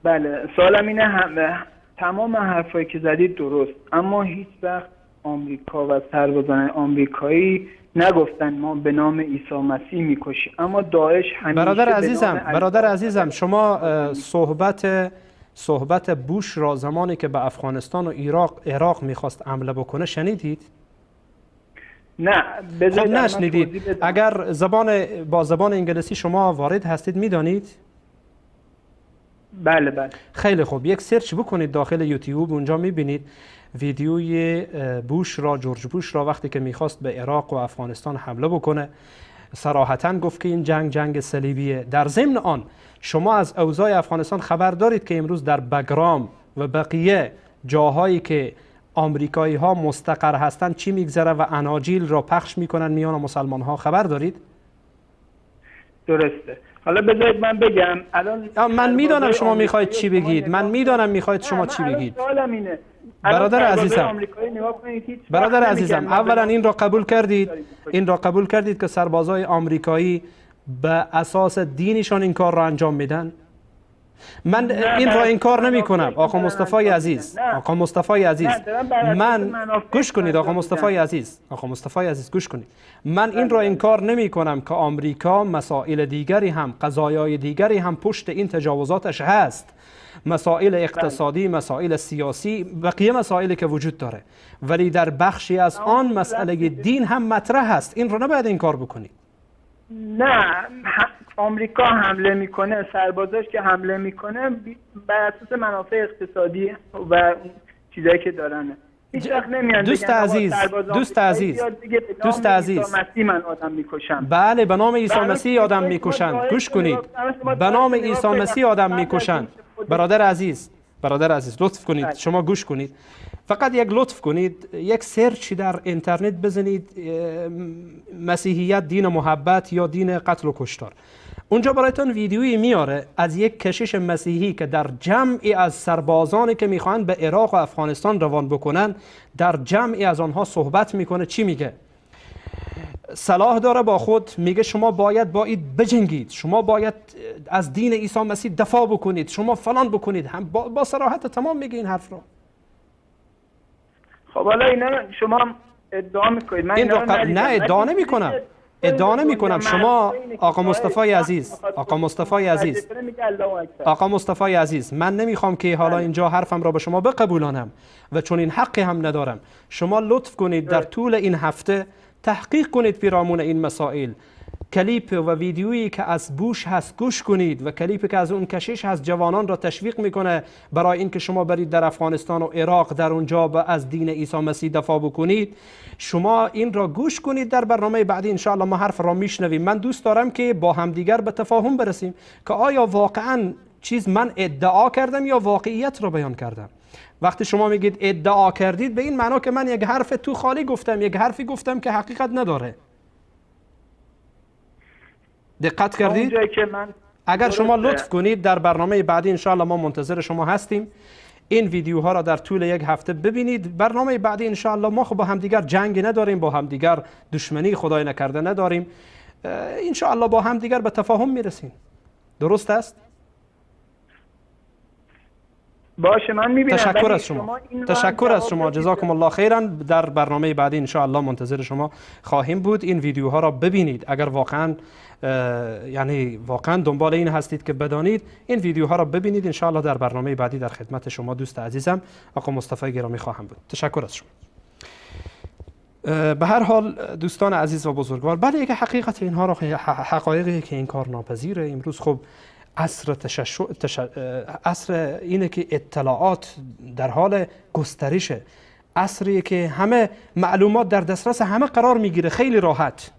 بله سوالم اینه، تمام حرفایی که زدید درست، اما هیچ وقت آمریکا و سربازان آمریکایی نگفتن ما به نام عیسی مسیح میکشیم، اما داعش همیشه برادر عزیزم شما صحبت بوش را زمانی که به افغانستان و عراق میخواست حمله بکنه شنیدید؟ نه خب نشنیدید. اگر با زبان انگلیسی شما وارد هستید میدانید؟ بله. خیلی خوب، یک سرچ بکنید داخل یوتیوب، اونجا میبینید ویدیوی جورج بوش را وقتی که میخواست به عراق و افغانستان حمله بکنه صراحتاً گفت که این جنگ صلیبیه. در ضمن آن شما از اوضاع افغانستان خبر دارید که امروز در بگرام و بقیه جاهایی که آمریکایی ها مستقر هستند چی میگذره و اناجیل را پخش میکنن میان مسلمان ها، خبر دارید؟ درسته. حالا بذارید من بگم. الان من میدانم شما میخواید چی بگید، من میدانم میخواید شما چی بگید. برادر عزیزم اولا این را قبول کردید که سربازای آمریکایی به اساس دینشان این کار را انجام میدن؟ من این را انکار نمی کنم آقا مصطفی عزیز. من گوش کنید آقا مصطفی عزیز گوش کنید. من این را انکار نمی کنم که آمریکا مسائل دیگری هم، قضایای دیگری هم پشت این تجاوزاتش هست، مسائل اقتصادی، مسائل سیاسی، بقیه مسائلی که وجود داره، ولی در بخشی از آن مسئله دین هم مطرح هست. این را نباید انکار بکنید. نه آمریکا حمله میکنه، سربازاش که حمله میکنه بر اساس منافع اقتصادی و چیزایی که دارن. هیچ وقت نمیان دوست عزیز من آدم میکشم. بله به نام عیسی مسیح آدم میکشند. گوش کنید، به نام عیسی مسیح آدم میکشند. برادر عزیز لطف کنید، شما گوش کنید، فقط یک لطف کنید، یک سرچ در اینترنت بزنید مسیحیت دین محبت یا دین قتل و کشتار. اونجا برایتون ویدیویی میاره از یک کشیش مسیحی که در جمعی از سربازانی که میخوان به عراق و افغانستان روان بکنن در جمعی از آنها صحبت میکنه. چی میگه؟ صلاح داره با خود، میگه شما باید بجنگید، شما باید از دین عیسی مسیح دفاع بکنید، شما فلان بکنید. هم با صراحت تمام میگه این حرف رو. خب حالا اینا شما ادعا میکنید، من نه ادعا نمی کنم. شما آقا مصطفی عزیز من نمیخوام که حالا اینجا حرفم را به شما بقبولانم و چون این حقی هم ندارم. شما لطف کنید در طول این هفته تحقیق کنید پیرامون این مسائل. کلیپ و ویدیویی که از بوش هست گوش کنید و کلیپی که از اون کشیش هست جوانان را تشویق میکنه برای اینکه شما برید در افغانستان و عراق در اونجا از دین عیسی مسیح دفاع بکنید. شما این را گوش کنید. در برنامه بعدی ان شاء الله ما حرف را میشنویم. من دوست دارم که با همدیگر به تفاهم برسیم که آیا واقعا من ادعا کردم یا واقعیت را بیان کردم. وقتی شما میگید ادعا کردید به این معنا که من یک حرف تو خالی گفتم، یک حرفی گفتم که حقیقت نداره. دقت کردید؟ اگر شما لطف کنید در برنامه بعدی ان شاء الله ما منتظر شما هستیم. این ویدیوها را در طول یک هفته ببینید. برنامه بعدی ان شاء الله ما با همدیگر جنگ نداریم، با همدیگر دشمنی خدای نکرده نداریم. ان شاء الله با همدیگر به تفاهم میرسیم. درست است؟ باشه من میبینم. تشکر از شما جزاکم الله خیرا. در برنامه بعدی ان شاء الله منتظر شما خواهیم بود. این ویدیوها را ببینید. اگر واقعا دنبال این هستید که بدانید این ویدیوها را ببینید. ان شاء الله در برنامه بعدی در خدمت شما دوست عزیزم آقا مصطفی گرامی خواهم بود. تشکر از شما. به هر حال دوستان عزیز و بزرگوار، بله یک حقیقت اینها را حقایقی که این کار ناپذیره. امروز خب عصر اینه که اطلاعات در حال گسترشه، عصریه که همه معلومات در دسترس همه قرار میگیره خیلی راحت.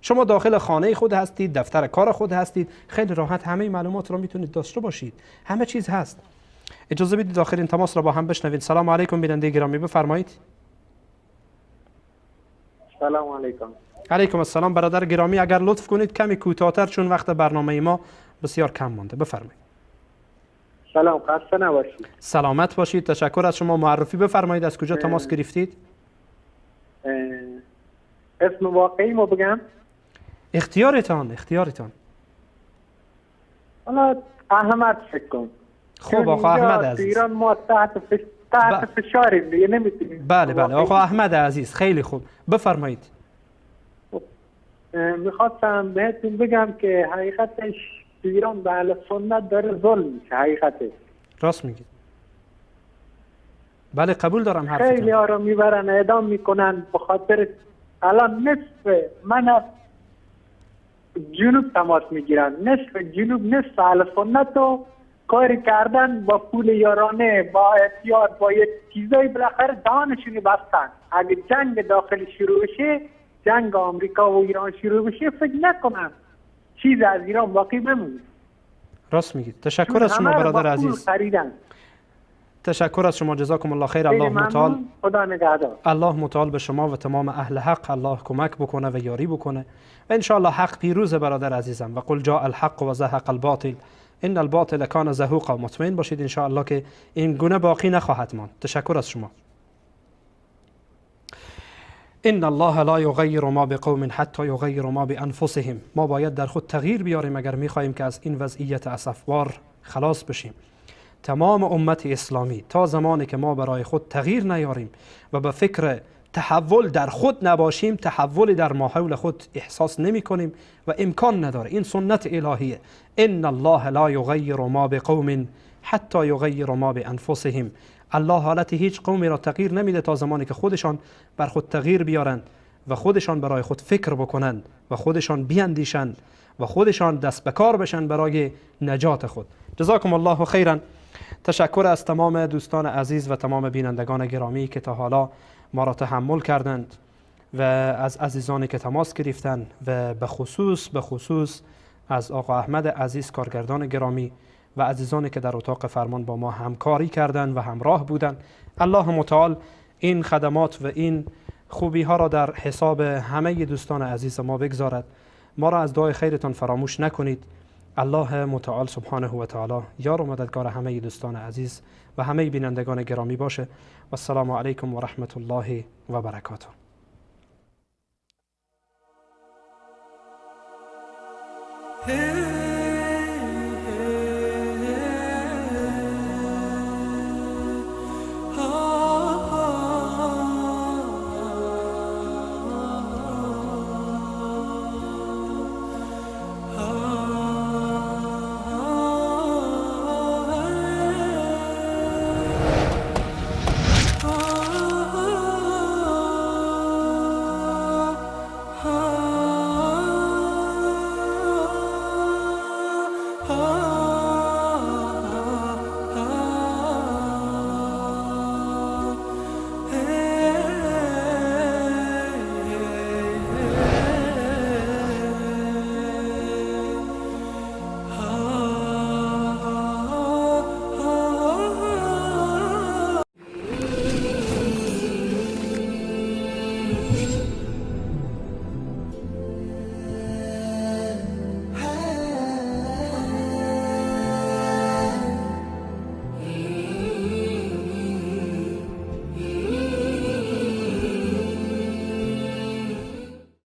شما داخل خانه خود هستید، دفتر کار خود هستید، خیلی راحت همه معلومات رو میتونید داشته باشید، همه چیز هست. اجازه بدید داخل این تماس را با هم بشنوید. سلام علیکم بیننده گرامی، بفرمایید. سلام علیکم. علیکم السلام برادر گرامی، اگر لطف کنید کمی کوتاه‌تر چون وقت برنامه ما بسیار کم مانده. بفرمایید. سلام، خسته نباشید. سلامت باشید. تشکر از شما. معرفی بفرمایید، از کجا تماس گرفتید؟ اسم واقعی ما بگم؟ اختیارتان. حالا احمد فکر کن. خب آقا احمد عزیز. ایران ما تحت فشاریم دیگه، نمیتونیم. بله آقا احمد عزیز، خیلی خوب بفرمایید. میخواستم بهتون بگم که حقیقتش ایران به اهل سنت داره ظلم میشه. حقیقتش راست میگید. بله قبول دارم حرفتون. خیلی ها رو میبرن اعدام میکنن به خاطر الان نصف من از جنوب تماس میگیرن، نصف جنوب، نصف اهل سنت رو کاری کردن با پول یارانه، با احتیاط، با یک چیزایی بالاخره دهانشونی بستن. اگه جنگ داخلی شروع بشه، جنگ آمریکا و ایران شروع بشه، فکر نکنم چیز از ایران باقی بمونه. راست میگید. تشکر از شما برادر عزیز. خریدن. تشکر از شما، جزاکم الله خیر. الله متعال، خدا نگهدار. الله متعال به شما و تمام اهل حق الله کمک بکنه و یاری بکنه و ان شاء الله حق پیروز برادر عزیزم. و قل جاء الحق و زهق الباطل ان الباطل کان زهوقا. مطمئن باشید ان شاء الله که این گونه باقی نخواهد ماند. تشکر از شما. ان الله لا یغیر ما بقوم حتی یغیروا ما بانفسهم. ما باید در خود تغییر بیاریم اگر میخواهیم که از این وضعیت اسفبار خلاص بشیم. تمام امت اسلامی تا زمانی که ما برای خود تغییر نیاریم و به فکر تحول در خود نباشیم، تحولی در ما حول خود احساس نمی کنیم و امکان نداره. این سنت الهیه. ان الله لا یغیر ما بقوم حتی یغیروا ما بانفسهم. الله حالت هیچ قومی را تغییر نمیده تا زمانی که خودشان بر خود تغییر بیارند و خودشان برای خود فکر بکنند و خودشان بیاندیشند و خودشان دست به کار بشن برای نجات خود. جزاکم الله خیرا. تشکر از تمام دوستان عزیز و تمام بینندگان گرامی که تا حالا ما را تحمل کردند و از عزیزانی که تماس گرفتند و به خصوص از آقا احمد عزیز کارگردان گرامی و عزیزانی که در اتاق فرمان با ما همکاری کردند و همراه بودند. الله متعال این خدمات و این خوبی ها را در حساب همه دوستان عزیز ما بگذارد. ما را از دعای خیرتان فراموش نکنید. الله متعال سبحانه و تعالی یار و مددگار همه دوستان عزیز و همه بینندگان گرامی باشه. و السلام علیکم و رحمت الله و برکاته.